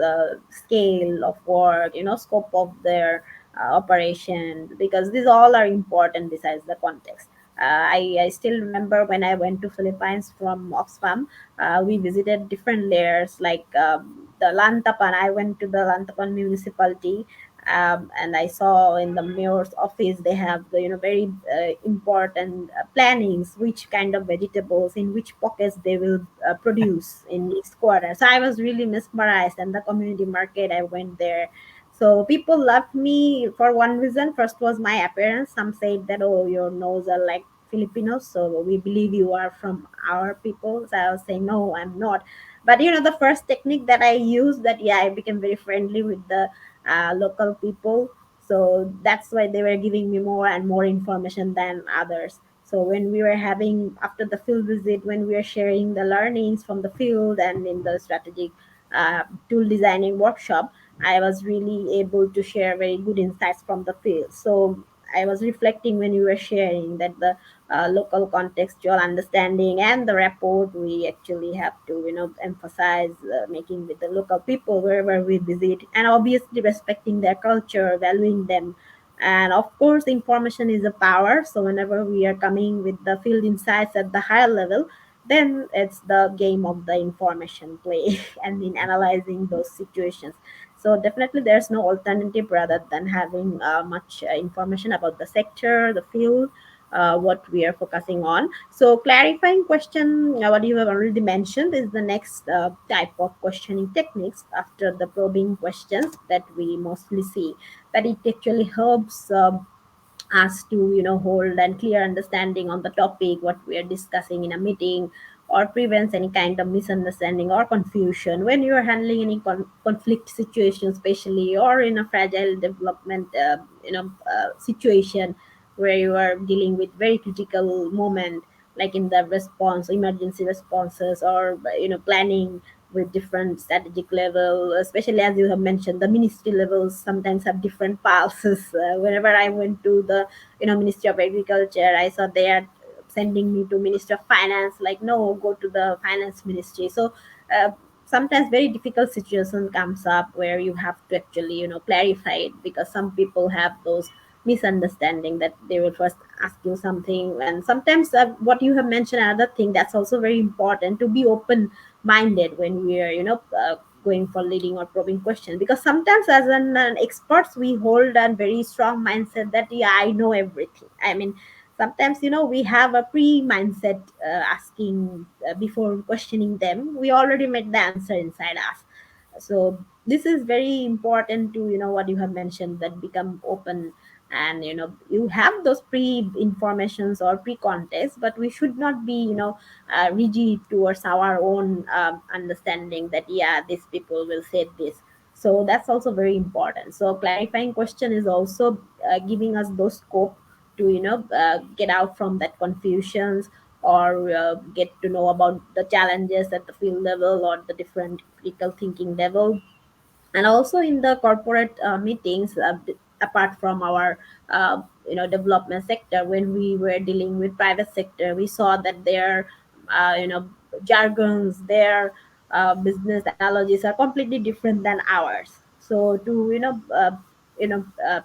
scale of work, scope of their operation, because these all are important besides the context. I still remember when I went to Philippines from Oxfam, we visited different layers like the Lantapan. I went to the Lantapan municipality, and I saw in the mayor's office they have the very important plannings, which kind of vegetables in which pockets they will produce in each quarter. So I was really mesmerized. And the community market, I went there. So people loved me for one reason. First was my appearance. Some said that, oh, your nose are like Filipinos, so we believe you are from our people. So I was saying, no, I'm not. But the first technique that I used, that yeah, I became very friendly with the local people. So that's why they were giving me more and more information than others. So when we were having, after the field visit, when we were sharing the learnings from the field and in the strategic tool designing workshop, I was really able to share very good insights from the field. So I was reflecting when you were sharing that the local contextual understanding and the rapport we actually have to emphasize, making with the local people wherever we visit, and obviously respecting their culture, valuing them. And of course, information is a power. So whenever we are coming with the field insights at the higher level, then it's the game of the information play and in analyzing those situations. So definitely there's no alternative rather than having much information about the sector, the field, what we are focusing on. So clarifying question, what you have already mentioned, is the next type of questioning techniques after the probing questions that we mostly see. That it actually helps us to hold and clear understanding on the topic what we are discussing in a meeting, or prevents any kind of misunderstanding or confusion when you are handling any conflict situation, especially or in a fragile development situation where you are dealing with very critical moment, like in the response, emergency responses, or planning with different strategic level, especially as you have mentioned, the ministry levels sometimes have different pulses. Whenever I went to the Ministry of Agriculture, I saw they are sending me to Ministry of Finance, like, no, go to the finance ministry. So uh, sometimes very difficult situation comes up where you have to actually clarify it, because some people have those misunderstanding that they will first ask you something. And sometimes what you have mentioned, another thing that's also very important, to be open minded when we are going for leading or probing questions, because sometimes as an experts we hold a very strong mindset that yeah, I know everything. I mean, sometimes we have a pre mindset, asking before questioning them, we already made the answer inside us. So this is very important to what you have mentioned, that become open. And you have those pre informations or pre context, but we should not be rigid towards our own understanding that yeah, these people will say this. So that's also very important. So clarifying question is also giving us those scope to get out from that confusions, or get to know about the challenges at the field level or the different critical thinking level. And also in the corporate meetings, apart from our development sector, when we were dealing with private sector, we saw that their jargons, their business analogies are completely different than ours. So to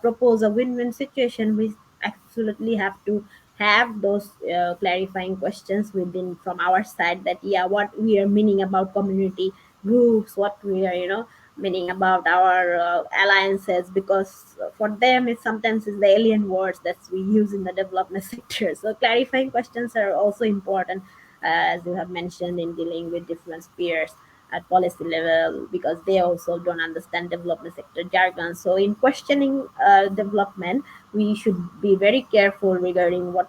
propose a win-win situation, we absolutely have to have those clarifying questions within from our side, that yeah, what we are meaning about community groups, what we are meaning about our alliances, because for them it sometimes is the alien words that we use in the development sector. So clarifying questions are also important, as you have mentioned, in dealing with different spheres. at policy level, because they also don't understand development sector jargon. So in questioning development, we should be very careful regarding what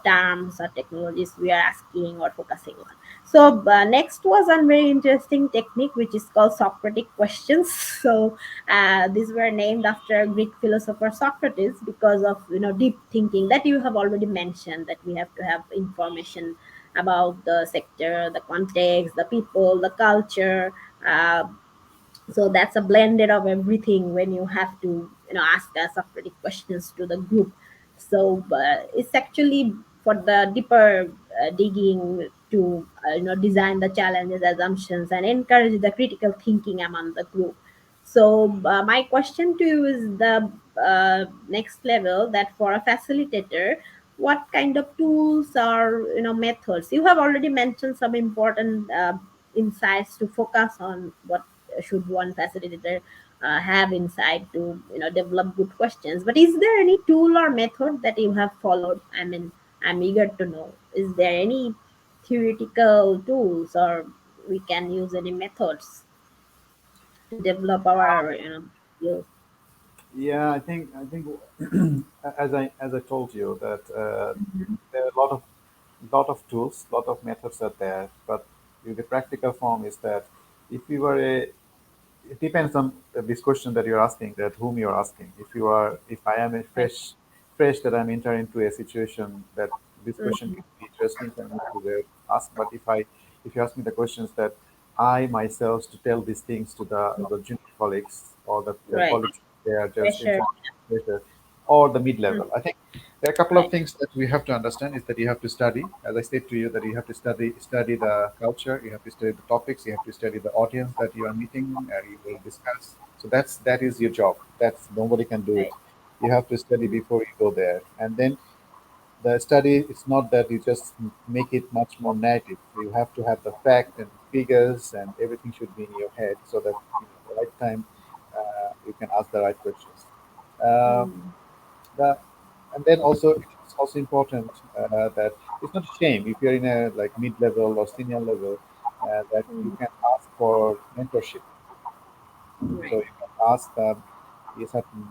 terms or technologies we are asking or focusing on. So next was a very interesting technique which is called Socratic questions. So these were named after Greek philosopher Socrates because of deep thinking that you have already mentioned, that we have to have information about the sector, the context, the people, the culture. Uh, so that's a blended of everything when you have to ask Socratic questions to the group. So it's actually for the deeper digging to design the challenges, assumptions, and encourage the critical thinking among the group. So my question to you is the next level, that for a facilitator, what kind of tools or methods? You have already mentioned some important insights to focus on. What should one facilitator have inside to develop good questions? But is there any tool or method that you have followed? I mean, I'm eager to know. Is there any theoretical tools, or we can use any methods to develop our skills? Yeah, I think as I told you that there are a lot of tools, lot of methods are there, but the practical form is that if you were a it depends on this question that you're asking, that whom you're asking. If I am a Right. fresh that I'm entering into a situation, that this question Mhm. can be interesting for me to ask. But if you ask me the questions that I myself to tell these things to the junior colleagues, or the Right. colleagues they are just Pressure. entering later, or the mid Mm. level, I think there are a couple of Right. things that we have to understand is that you have to study, as I said to you, that you have to study the culture, you have to study the topics, you have to study the audience that you are meeting, you will discuss. So that is your job. That's nobody can do it. Right. You have to study before you go there, and then the study. It's not that you just make it much more narrative. You have to have the fact and figures, and everything should be in your head so that the right time you can ask the right questions. Uh, Mm. the and then also it's also important that it's not a shame if you're in a like mid level or senior level, that you Mm. can ask for mentorship. So Right. you can ask them,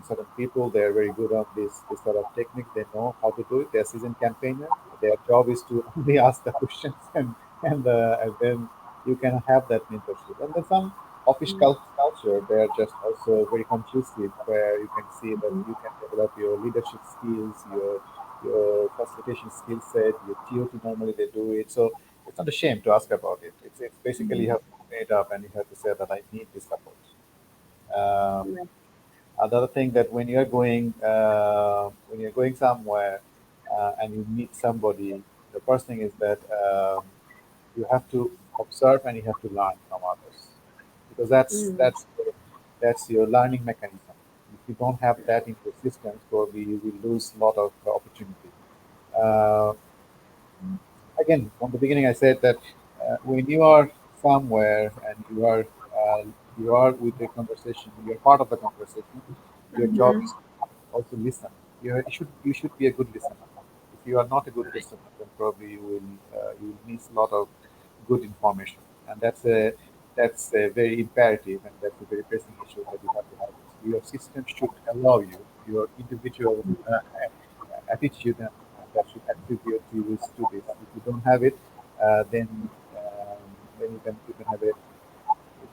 certain people, they're very good on this sort of technique. They know how to do it. They're seasoned campaigner. Their job is to only ask the questions, and then you can have that mentorship. And then some office Mm. culture, they're just also very conducive, where you can see that Mhm. you can develop your leadership skills, your facilitation skill set, your TOT. Normally they do it, so it's not a shame to ask about it. It's basically you Mhm. have to open it up and you have to say that I need this support. Uh, Right. Another thing that when you're going somewhere and you meet somebody, the first thing is that you have to observe and you have to learn from others, because that's Mm. that's that's your learning mechanism. If you don't have that in your systems, probably you will lose a lot of opportunity. Uh, Again, from the beginning, I said that when you are somewhere and you are with the conversation, you're part of the conversation. Your job Mhm. is to also listen. You should be a good listener. If you are not a good Right. listener, then probably you will miss a lot of good information, and that's a very imperative, and that's a very pressing issue that you have to have. Your system should allow you your individual attitude, and that should attribute to this. If you don't have it, then you can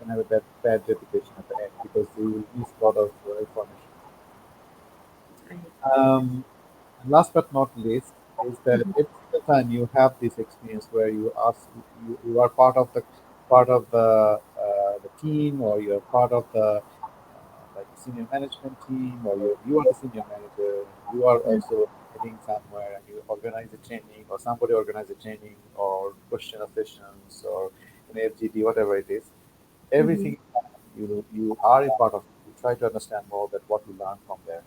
have a bad reputation at the end, because you will miss a lot of information. Right. Um, and last but not least is that every single time you have this experience where you are part of the team, or you're part of the like senior management team, or you are the senior manager, and you are Mm. also heading somewhere, and you organize a training, or somebody organize a training, or question of sessions, or an FGD, whatever it is. Mhm. Everything you are a part of. You try to understand more that what you learn from there,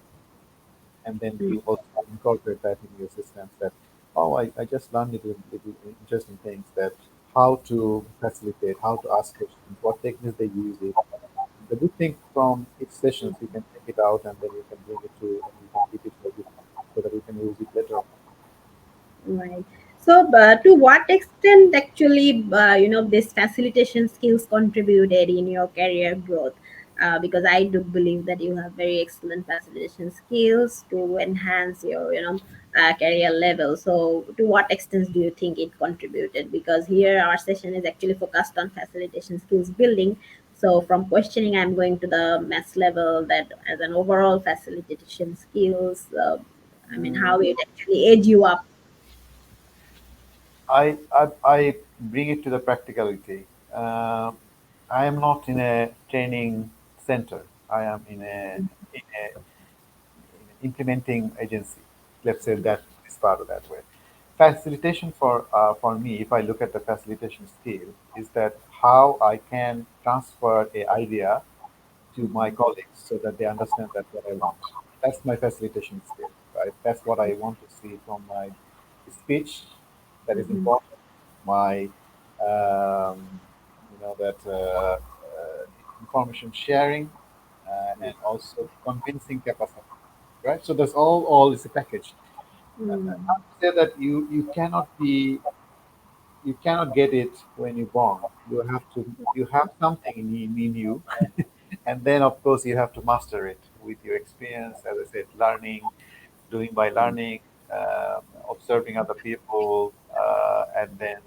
and then Mm. you also incorporate that in your systems, that I just learned little interesting things, that how to facilitate, how to ask questions, what techniques they use it. The good thing from each sessions, you can take it out, and then you can bring it to, and you can keep it for you, so that you can use it later on. Right. So, to what extent actually, this facilitation skills contributed in your career growth? Because I do believe that you have very excellent facilitation skills to enhance your, career level. So, to what extent do you think it contributed? Because here our session is actually focused on facilitation skills building. So, from questioning, I'm going to the mass level that as an overall facilitation skills. I mean, how it actually aid you up. I bring it to the practicality. I am not in a training center. I am in a implementing agency. Let's say that is part of that way. Facilitation for me, if I look at the facilitation skill, is that how I can transfer a idea to my colleagues so that they understand that what I want. That's my facilitation skill, right? That's what I want to see from my speech. That is Mhm. important. My, that information sharing and also convincing capacity, right? So that's all is a package. Mm, Not to say that you cannot get it when you're born. You have something in you, and then of course you have to master it with your experience. As I said, learning, doing by learning, observing other people, and then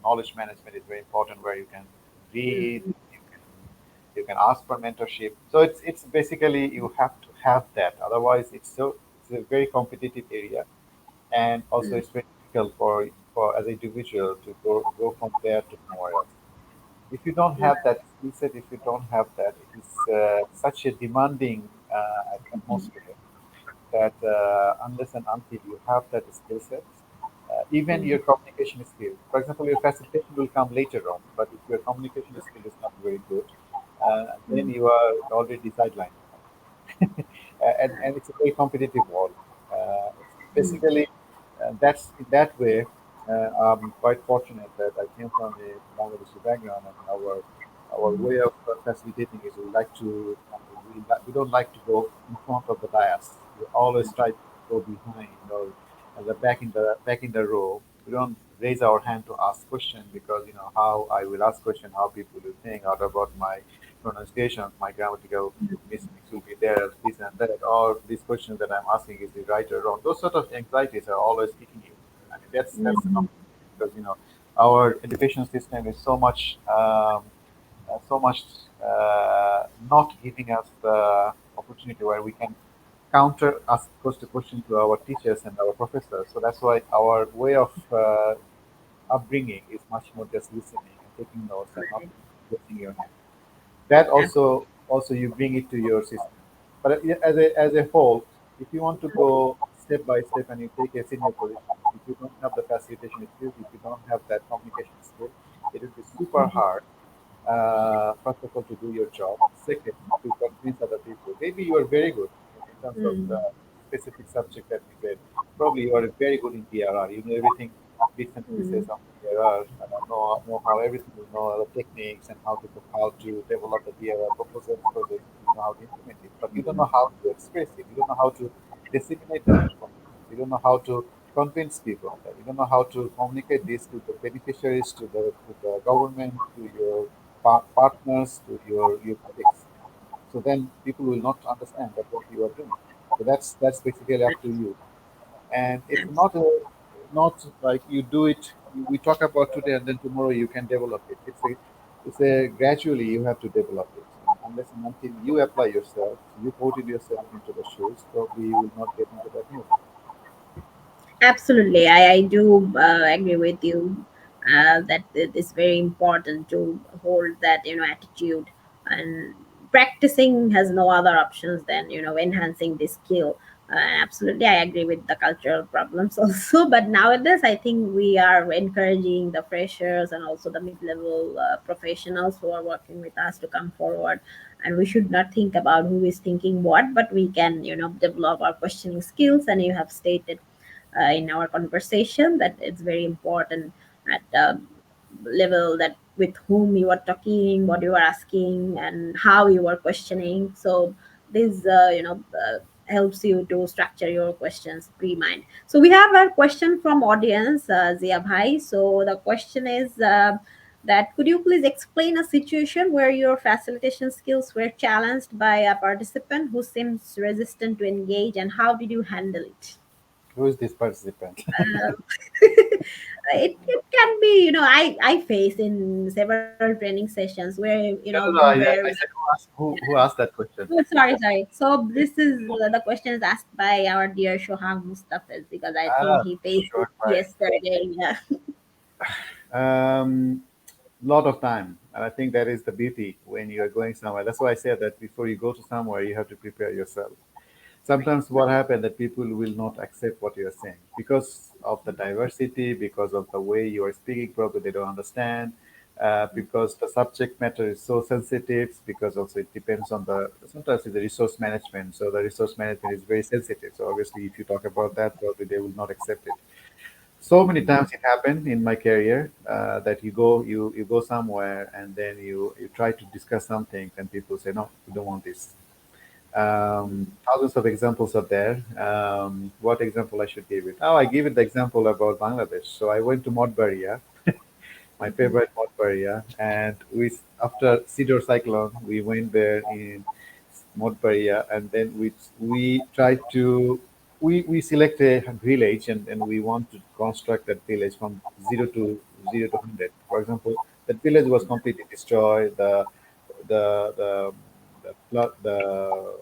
knowledge management is very important, where you can read, mm, you can ask for mentorship. So it's basically you have to have that. Otherwise, it's a very competitive area, and also mm, it's very difficult for as an individual to go from there to somewhere else. If you don't have that skill set, if you don't have that, it is such a demanding atmosphere that unless and until you have that skill set, even mm, your communication skill, for example, your facilitation will come later on, but if your communication skill is not very good, then mm, you are already sidelined. And it's a very competitive world. mm, Basically, that's in that way. I'm quite fortunate that I came from a Bangladeshi background, and our way of facilitating is we don't like to go in front of the dais. We always try to go behind or at the back in the row. We don't raise our hand to ask question because how I will ask question, how people will think out about my pronunciation, my grammatical mistakes will be there, this and that, or these questions that I'm asking is it right or wrong. Those sort of anxieties are always hitting you. I mean, that's the mm, normal because our education system is so much not giving us the opportunity where we can counter ask question to our teachers and our professors. So that's why our way of upbringing is much more just listening and taking notes and not right. raising your hand. That Absolutely. also you bring it to your system. But as a whole, if you want to go step by step and you take a senior position, if you don't have the facilitation skills, if you don't have that communication skill, it will be super hard. First of all, to do your job. Second, to convince other people. Maybe you are very good in terms of the Mm, specific subject that you said. Probably you are very good in PRR. You know everything, bits and pieces mm, of PRR. Know how everything. You know the techniques and how to develop the PRR proposals project. You know how to implement it, but you don't know how to express it. You don't know how to disseminate that information. You don't know how to convince people of that. You don't know how to communicate this to the beneficiaries, to the government, to your partners, to your colleagues. So then people will not understand that what you are doing. So that's basically up to you. And it's not like you do it. We talk about today and then tomorrow you can develop it. It's a gradually you have to develop it. And unless and until you apply yourself, you put it yourself into the shoes, probably you will not get into that mood. Absolutely, I do agree with you that it is very important to hold that attitude, and practicing has no other options than enhancing the skill. Absolutely, I agree with the cultural problems also. But nowadays, I think we are encouraging the freshers and also the mid-level professionals who are working with us to come forward. And we should not think about who is thinking what, but we can develop our questioning skills. And you have stated in our conversation that it's very important at the level that with whom you are talking, what you are asking, and how you are questioning. So this helps you to structure your questions pre-mind. So we have a question from audience, Zia Bhai. So the question is that could you please explain a situation where your facilitation skills were challenged by a participant who seems resistant to engage, and how did you handle it? Who is this participant? It can be, I face in several training sessions where, No, no, no. where I said who asked that question? Oh, sorry. So this is the question is asked by our dear Shoham Mustafez because I think Ah, he faced it sure, right. yesterday. Yeah. Um, lot of time, and I think that is the beauty when you are going somewhere. That's why I said that before you go to somewhere, you have to prepare yourself. Sometimes what happens that people will not accept what you are saying because of the diversity, because of the way you are speaking. Probably they don't understand. Because the subject matter is so sensitive, because also it depends on the sometimes it's the resource management. So the resource management is very sensitive. So obviously, if you talk about that, probably they will not accept it. So many times it happened in my career that you go somewhere and then you try to discuss something and people say no, we don't want this. Thousands of examples are there. What example I should give it? Oh, I give it the example about Bangladesh. So I went to Modbaria, my favorite Modbaria, and we after Sidor cyclone we went there in Modbaria, and then we tried to we select a village and we want to construct that village from zero to 100. For example, that village was completely destroyed. The the flood the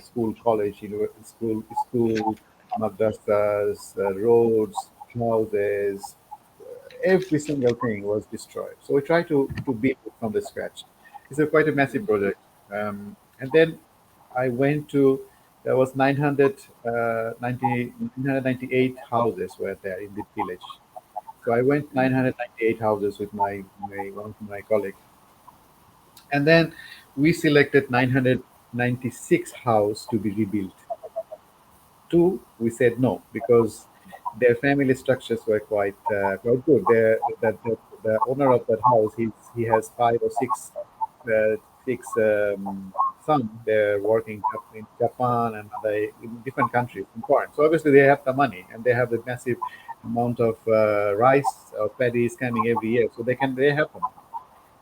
school, college, school, madrasas, roads, houses, every single thing was destroyed. So we tried to build it from the scratch. It's a quite a massive project. And then I went to, there was 998 houses were there in the village. So I went 998 houses with one of my colleagues. And then we selected 996 house to be rebuilt. Two, we said no because their family structures were quite good. The owner of that house, he has five or six sons. They're working in Japan and in different countries in foreign. So obviously they have the money and they have the massive amount of rice or paddies coming every year. So they have the money.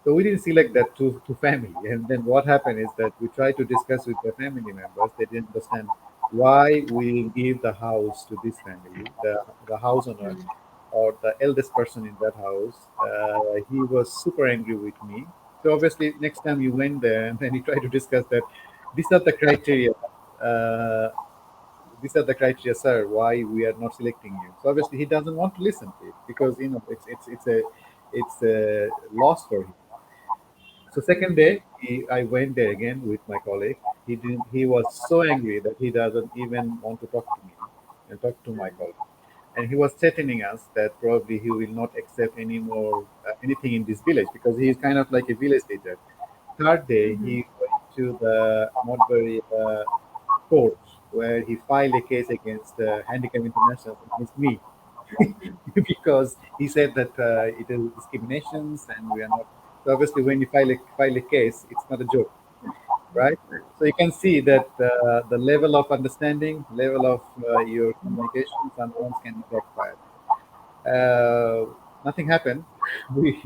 So we didn't select that to family. And then what happened is that we tried to discuss with the family members. They didn't understand why we give the house to this family. The house owner or the eldest person in that house, he was super angry with me. So obviously, next time you went there and then you try to discuss that, these are the criteria. Uh, these are the criteria, sir, why we are not selecting you. So obviously, he doesn't want to listen to it because it's a loss for him. So second day, I went there again with my colleague. He didn't. He was so angry that he doesn't even want to talk to me and talk to my colleague. And he was threatening us that probably he will not accept any more anything in this village because he is kind of like a village leader. Third day, he went to the Modbury court where he filed a case against Handicap International against me because he said that it is discriminations and we are not. So obviously, when you file a case, it's not a joke, right? So you can see that the level of understanding, level of your communication, sometimes can be backfired. Uh, Nothing happened. We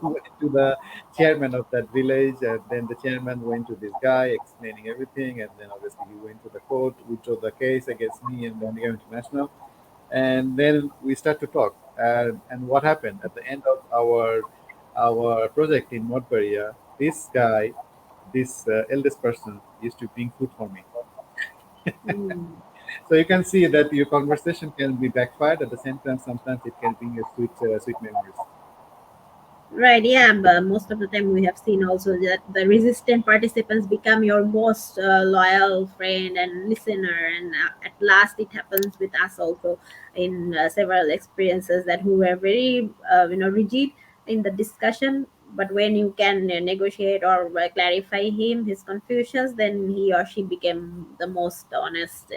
went to the chairman of that village, and then the chairman went to this guy explaining everything, and then obviously he went to the court, we drove the case against me and Gandhi International, and then we start to talk. And what happened at the end of our project in Modbury? This guy, this eldest person, used to bring food for me. So you can see that your conversation can be backfired. At the same time, sometimes it can bring you sweet memories. Right, yeah, but most of the time we have seen also that the resistant participants become your most loyal friend and listener, and at last it happens with us also in several experiences that who were very rigid in the discussion. but when you can negotiate or clarify him his confusions, then he or she became the most honest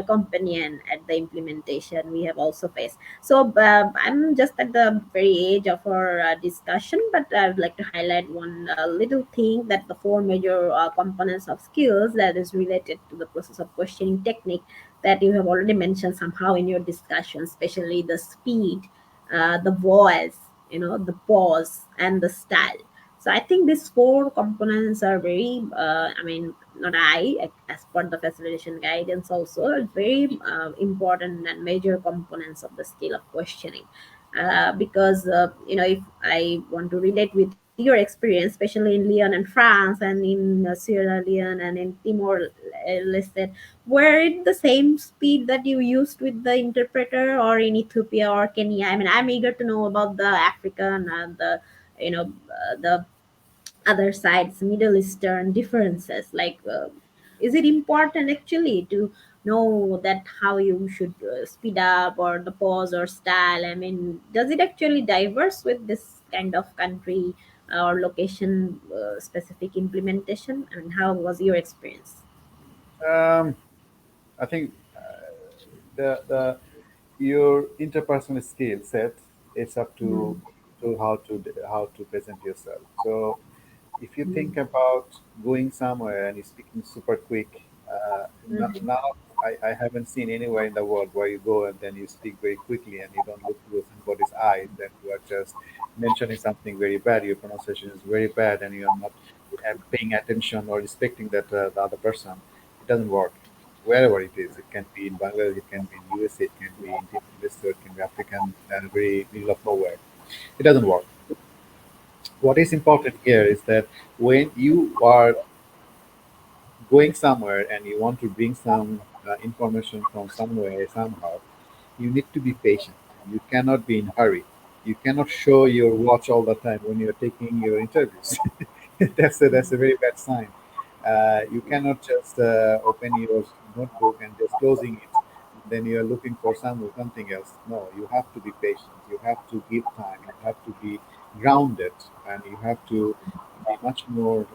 companion at the implementation we have also faced. So I'm just at the very age of our discussion, but I would like to highlight one little thing, that the four major components of skills that is related to the process of questioning technique that you have already mentioned somehow in your discussion, especially the speed, the voice, the pause, and the style. So I think these four components are very, not as per the facilitation guidance, also are very important and major components of the skill of questioning. Because if I want to relate with your experience, especially in Leon and France and in Sierra Leone and in Timor Leste, were it the same speed that you used with the interpreter, or in Ethiopia or Kenya? I mean, I'm eager to know about the African and the the other sides, Middle Eastern differences. Like, is it important actually to know that how you should speed up or the pause or style? I mean, does it actually diverse with this kind of country or location specific implementation? I mean, how was your experience? Um, I think the your interpersonal skill set is up Mm, to how to present yourself. So if you think about going somewhere and you're speaking super quick, now I haven't seen anywhere in the world where you go and then you speak very quickly and you don't look through somebody's eyes, then you are just mentioning something very bad, your pronunciation is very bad, and you're not paying attention or respecting that the other person. It doesn't work. Wherever it is, it can be in Bangladesh, it can be in USA, it can be in Timor Leste, it can be African, and very middle of nowhere. It doesn't work. What is important here is that when you are going somewhere and you want to bring some information from somewhere somehow, you need to be patient. You cannot be in hurry. You cannot show your watch all the time when you're taking your interviews. That's a very bad sign. You cannot just open your notebook and just closing it. Then you are looking for something else. No, you have to be patient. You have to give time. You have to be grounded, and you have to be much more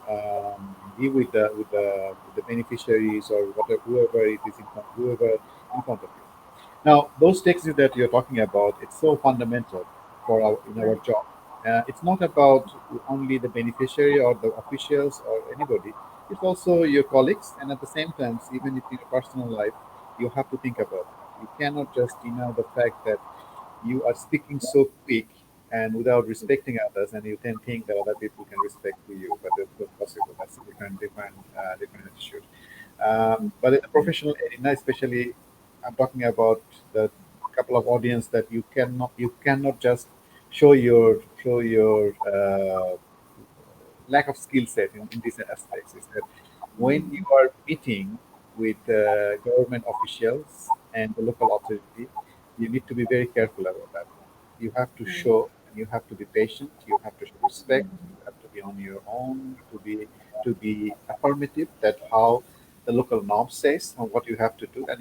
be with the beneficiaries or whatever whoever it is whoever in front of you. Now, those texts that you're talking about, it's so fundamental for our in our right, job. It's not about only the beneficiary or the officials or anybody. It's also your colleagues, and at the same time, even if in your personal life, you have to think about that. You cannot just deny the fact that you are speaking so quick and without respecting others, and you then think that other people can respect to you, but that's not possible. That's a different attitude. But in the professional arena, especially, I'm talking about the couple of audience that you cannot just show your lack of skill set in these aspects. Is that when you are meeting with government officials and the local authority, you need to be very careful about that. You have to right, show, you have to be patient, you have to show respect, you have to be on your own, to be affirmative that how the local norm says on what you have to do. And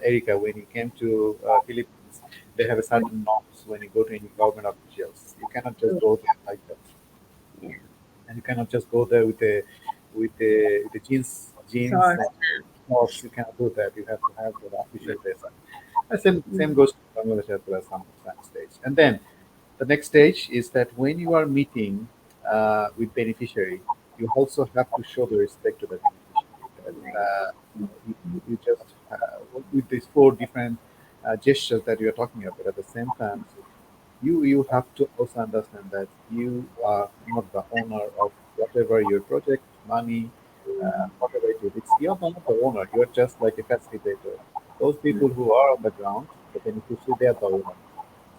Erica, when you came to Philippines, they have a certain norms when you go to any government officials. You cannot just right. go there like that, Yeah. and you cannot just go there with the jeans Sure. and shorts. You cannot do that. You have to have the official dress. And same goes to Bangladesh as well as some stage. And then the next stage is that when you are meeting with beneficiary, you also have to show the respect to the beneficiary. That you just with these four different gestures that you are talking about at the same time, you have to also understand that you are not the owner of whatever your project, money, whatever it is. You're not the owner. You're just like a facilitator. Those people who are on the ground, the beneficiary, they are the owner.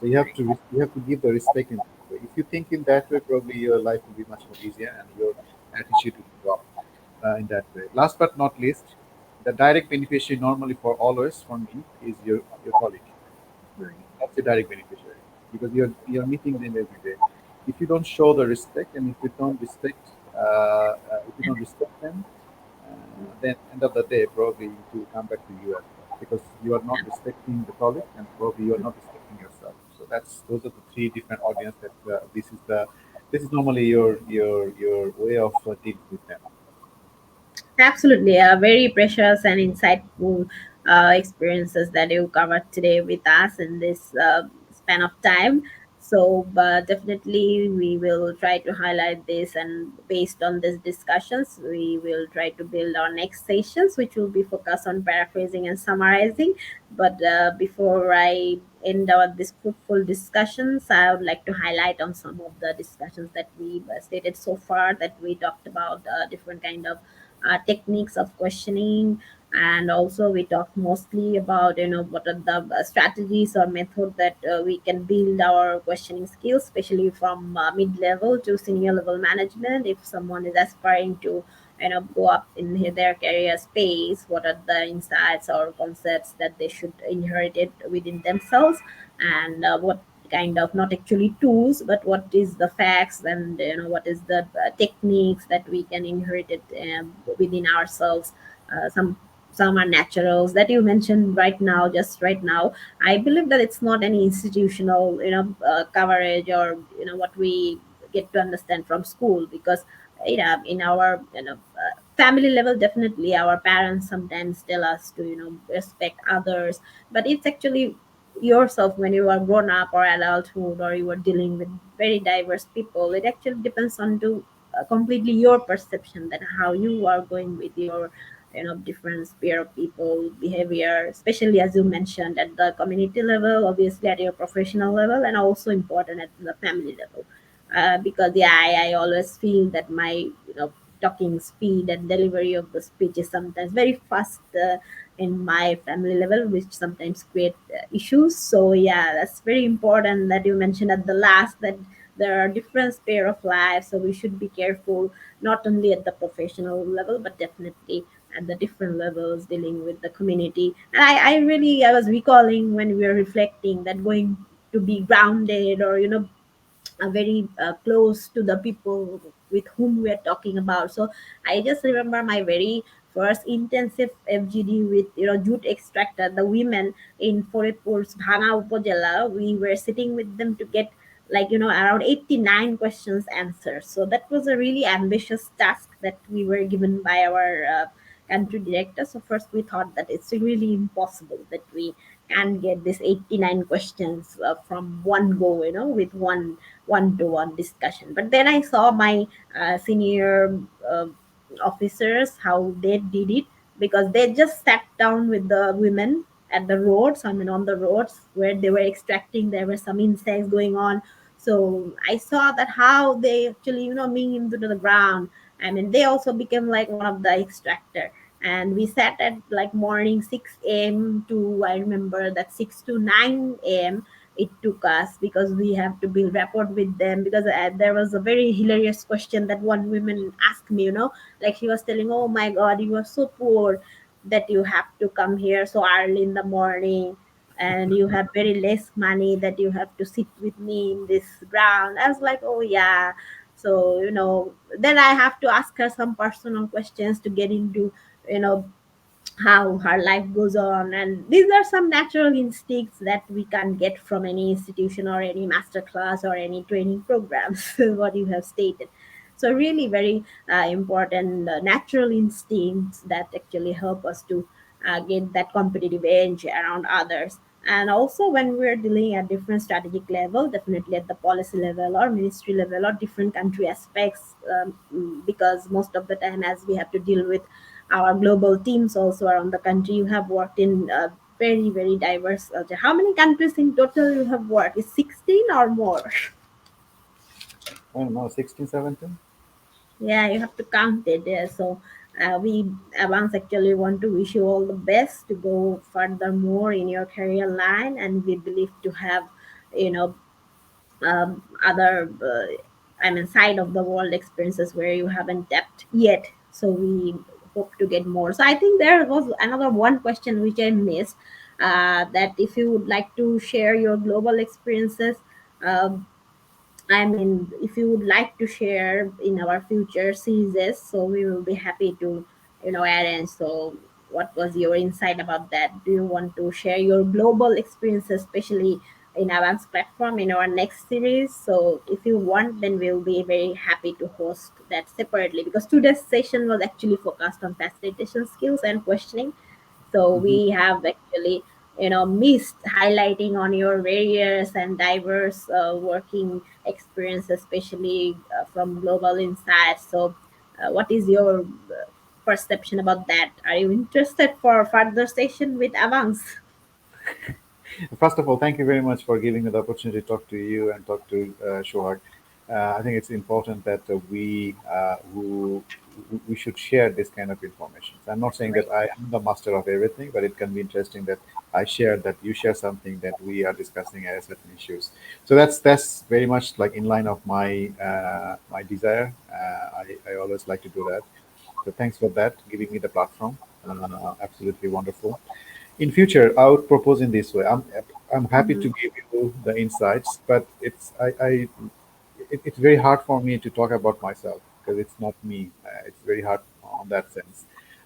So you have to give the respect in that way. If you think in that way, probably your life will be much more easier and your attitude will go up in that way. Last but not least, the direct beneficiary normally for always for me is your colleague. Right. That's a direct beneficiary because you're meeting them every day. If you don't show the respect and if you don't respect them, then end of the day probably it will come back to you as well because you are not respecting the colleague and probably you are not respecting yourself. So those are the three different audience that this is the This is normally your way of dealing with them. Absolutely, very precious and insightful experiences that you covered today with us in this span of time. So, but definitely, we will try to highlight this, and based on these discussions, we will try to build our next sessions, which will be focused on paraphrasing and summarizing. But before I end our this fruitful discussions, I would like to highlight on some of the discussions that we stated so far. That we talked about different kind of techniques of questioning, and also we talk mostly about what are the strategies or method that we can build our questioning skills, especially from mid-level to senior level management. If someone is aspiring to go up in their career space, what are the insights or concepts that they should inherit it within themselves, and what kind of, not actually tools, but what is the facts, and what is the techniques that we can inherit it within ourselves. Some are naturals that you mentioned right now, just right now. I believe that it's not any institutional coverage, or what we get to understand from school, because in our family level, definitely our parents sometimes tell us to respect others, but it's actually yourself when you are grown up or adulthood, or you are dealing with very diverse people. It actually depends on to completely your perception, that how you are going with your different sphere of people behavior, especially as you mentioned at the community level, obviously at your professional level, and also important at the family level. Because yeah, I always feel that my talking speed and delivery of the speech is sometimes very fast in my family level, which sometimes create issues. So yeah, that's very important that you mentioned at the last, that there are different sphere of life, so we should be careful, not only at the professional level, but definitely at the different levels dealing with the community. And I really, I was recalling when we were reflecting that going to be grounded, or very close to the people with whom we are talking about. So I just remember my very first intensive FGD with jute extractor, the women in Foritpur's Bhanga Upojala. We were sitting with them to get like around 89 questions answered. So that was a really ambitious task that we were given by our country director. So first we thought that it's really impossible that we can get this 89 questions from one go, with one-to-one discussion. But then I saw my senior officers how they did it, because they just sat down with the women at the roads, I mean on the roads where they were extracting, there were some insects going on. So I saw that how they actually being into the ground. I mean, they also became like one of the extractor. And we sat at like morning 6 a.m. to, I remember that, 6 to 9 a.m. it took us, because we have to build rapport with them. Because there was a very hilarious question that one woman asked me, like she was telling, oh my god, you are so poor that you have to come here so early in the morning, and you have very less money that you have to sit with me in this ground. I was like, oh yeah. So then I have to ask her some personal questions to get into you know how her life goes on. And these are some natural instincts that we can't get from any institution or any master class or any training programs, what you have stated. So really very important natural instincts that actually help us to get that competitive edge around others. And also when we're dealing at different strategic level, definitely at the policy level or ministry level or different country aspects, because most of the time as we have to deal with our global teams also around the country, you have worked in very very diverse culture. How many countries in total you have worked? Is 16 or more? I don't know, 16, 17. Yeah, you have to count it. Yeah. So we Abunx actually want to wish you all the best to go further more in your career line, and we believe to have you know other I mean side of the world experiences where you haven't tapped yet. So we hope to get more. So I think there was another one question which I missed, that if you would like to share your global experiences, um, I mean, if you would like to share in our future series, so we will be happy to, arrange. So, what was your insight about that? Do you want to share your global experiences, especially in Abunx platform in our next series. So if you want, then we'll be very happy to host that separately, because today's session was actually focused on facilitation skills and questioning. So Mhm. we have actually, missed highlighting on your various and diverse working experience, especially from global insights. So what is your perception about that? Are you interested for further session with Avance? First of all, thank you very much for giving me the opportunity to talk to you and talk to Shohag. I think it's important that we should share this kind of information. So I'm not saying that Right. I am the master of everything, but it can be interesting that I share that you share something that we are discussing as certain issues. So that's very much like in line of my desire. I always like to do that. So thanks for that, giving me the platform. Absolutely wonderful. In future, I would propose in this way. I'm happy to Mhm. give you the insights, but it's very hard for me to talk about myself because it's not me. It's very hard on that sense.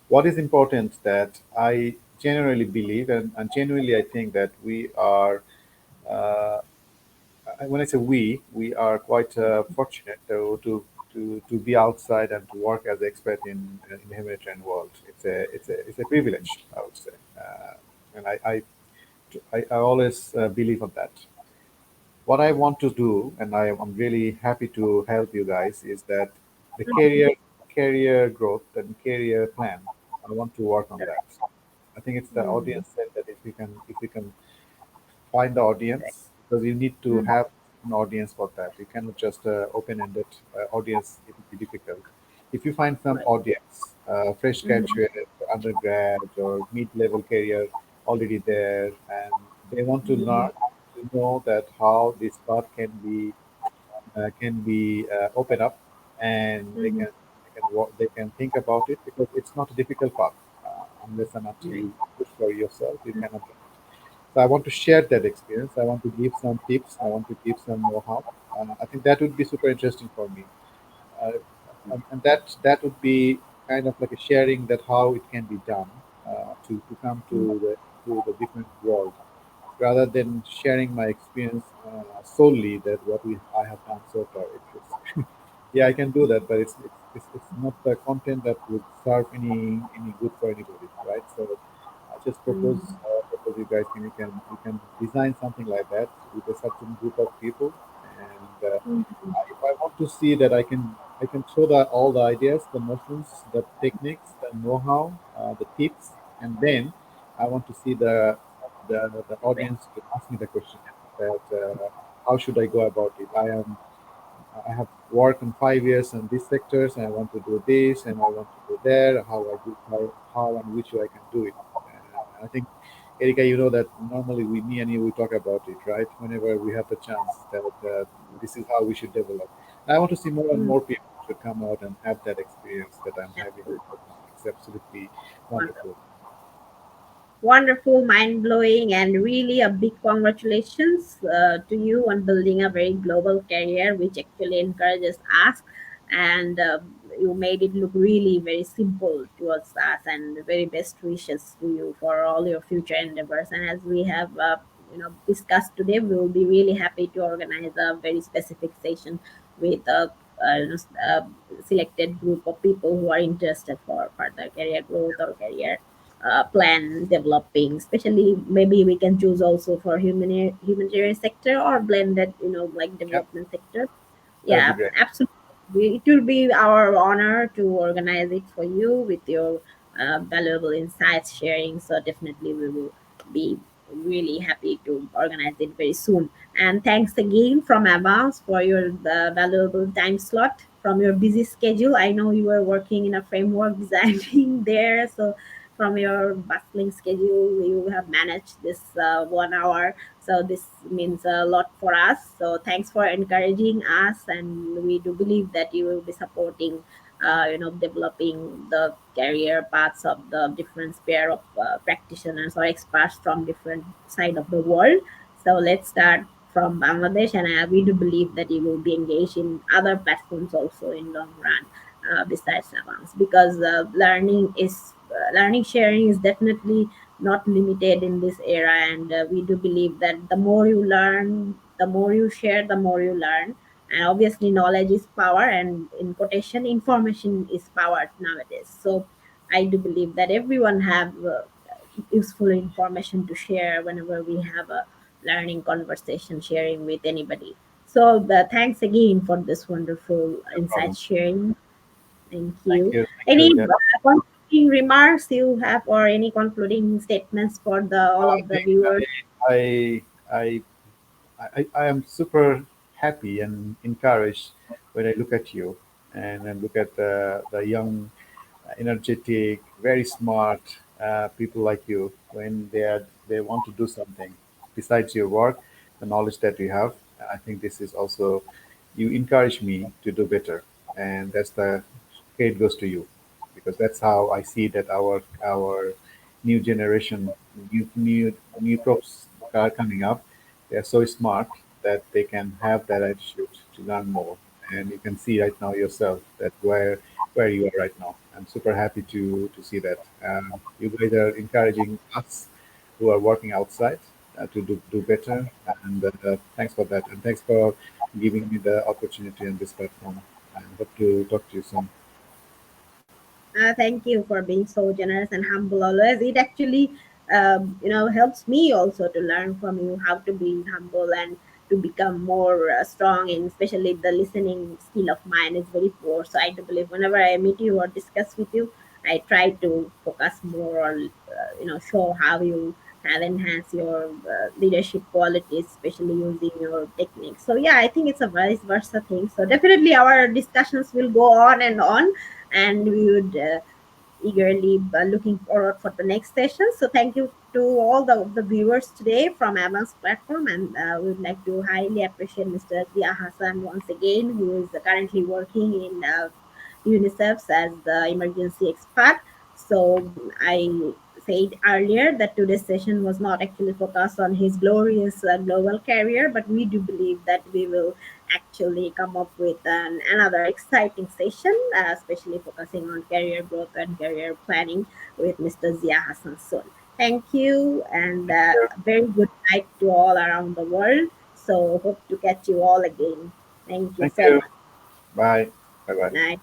What is important that I generally believe and genuinely I think that we are. Uh, when I say we are quite fortunate to be outside and to work as expert in the humanitarian world. It's a privilege, I would say, and I always believe on that. What I want to do, and I'm really happy to help you guys, is that the career growth and career plan. I want to work on that. I think it's the Mhm. audience said that if we can find the audience because you need to Mhm. have an audience for that. You cannot just open-ended audience. It will be difficult. If you find some Right. audience, fresh Mhm. graduate, undergrad, or mid-level career already there, and they want to Mhm. learn to know that how this path can be open up, and they Mhm. can they can think about it because it's not a difficult path. Unless and until Right. you push for yourself, you cannot. So I want to share that experience. I want to give some tips. I want to give some know-how. I think that would be super interesting for me, uh, and that would be kind of like a sharing that how it can be done to come to the different world rather than sharing my experience solely that what I have done so far. It's yeah, I can do that, but it's not the content that would serve any good for anybody, right? So I just Mhm. propose you guys can design something like that with a certain group of people, and Mhm. I want to see that I can throw all the ideas, the notions, the techniques, the know-how, the tips, and then I want to see the Right. audience to ask me the question that how should I go about it? I have worked in 5 years in these sectors, and I want to do this, and I want to do there. How and which way I can do it. I think, Erika, you know that normally me and you, we talk about it, right? Whenever we have the chance that this is how we should develop. And I want to see more and Mhm. more people should come out and have that experience that I'm having. Absolutely. It's absolutely Wonderful. wonderful. Wonderful, mind blowing, and really a big congratulations to you on building a very global career, which actually encourages us. And you made it look really very simple towards us, and the very best wishes to you for all your future endeavors. And as we have, discussed today, we will be really happy to organize a very specific session with a selected group of people who are interested for further career growth or career plan developing, especially maybe we can choose also for humanitarian sector or blended, like Yeah, development sector. that would be Yeah, great. absolutely. It will be our honor to organize it for you with your valuable insights sharing. So definitely we will be really happy to organize it very soon. And thanks again from Avance for your valuable time slot from your busy schedule. I know you were working in a framework designing there, so from your bustling schedule you have managed this 1 hour, so this means a lot for us. So thanks for encouraging us, and we do believe that you will be supporting, developing the career paths of the different pair of practitioners or experts from different side of the world. So let's start from Bangladesh, and we do believe that you will be engaged in other platforms also in long run, besides Avance, because learning sharing is definitely not limited in this era. And we do believe that the more you learn, the more you share, the more you learn. And obviously knowledge is power, and in quotation, information is power nowadays. So I do believe that everyone have useful information to share whenever we have a learning conversation sharing with anybody. So thanks again for this wonderful No insight problem. sharing. Thank Thank you. you. Thank Any you. Yeah. concluding remarks you have, or any concluding statements for the all I of the think viewers? I am super happy and encouraged when I look at you and then look at the young, energetic, very smart people like you when they want to do something besides your work, the knowledge that you have. I think this is also you encourage me to do better, and that's the credit goes to you because that's how I see that our new generation, new crops are coming up. They are so smart that they can have that attitude to learn more. And you can see right now yourself that where you are right now. I'm super happy to see that. You guys are encouraging us who are working outside do better. And thanks for that. And thanks for giving me the opportunity on this platform. And hope to talk to you soon. Thank you for being so generous and humble always. It actually, helps me also to learn from you how to be humble and to become more strong. And especially the listening skill of mine is very poor. So I do believe whenever I meet you or discuss with you, I try to focus more on, show how you have enhanced your leadership qualities, especially using your techniques. So yeah, I think it's a vice versa thing. So definitely our discussions will go on and on, and we would eagerly looking forward for the next session. So thank you to all the viewers today from Abunx platform, and we would like to highly appreciate Mr. Zia Hassan once again, who is currently working in UNICEF as the emergency expert. So I said earlier that today's session was not actually focused on his glorious global career, but we do believe that we will actually come up with another exciting session, especially focusing on career growth and career planning with Mr. Zia Hassan soon. Thank you, and Thank you. very good night to all around the world. So hope to catch you all again. Thank you Thank so you. much. Bye. Bye Good bye. night.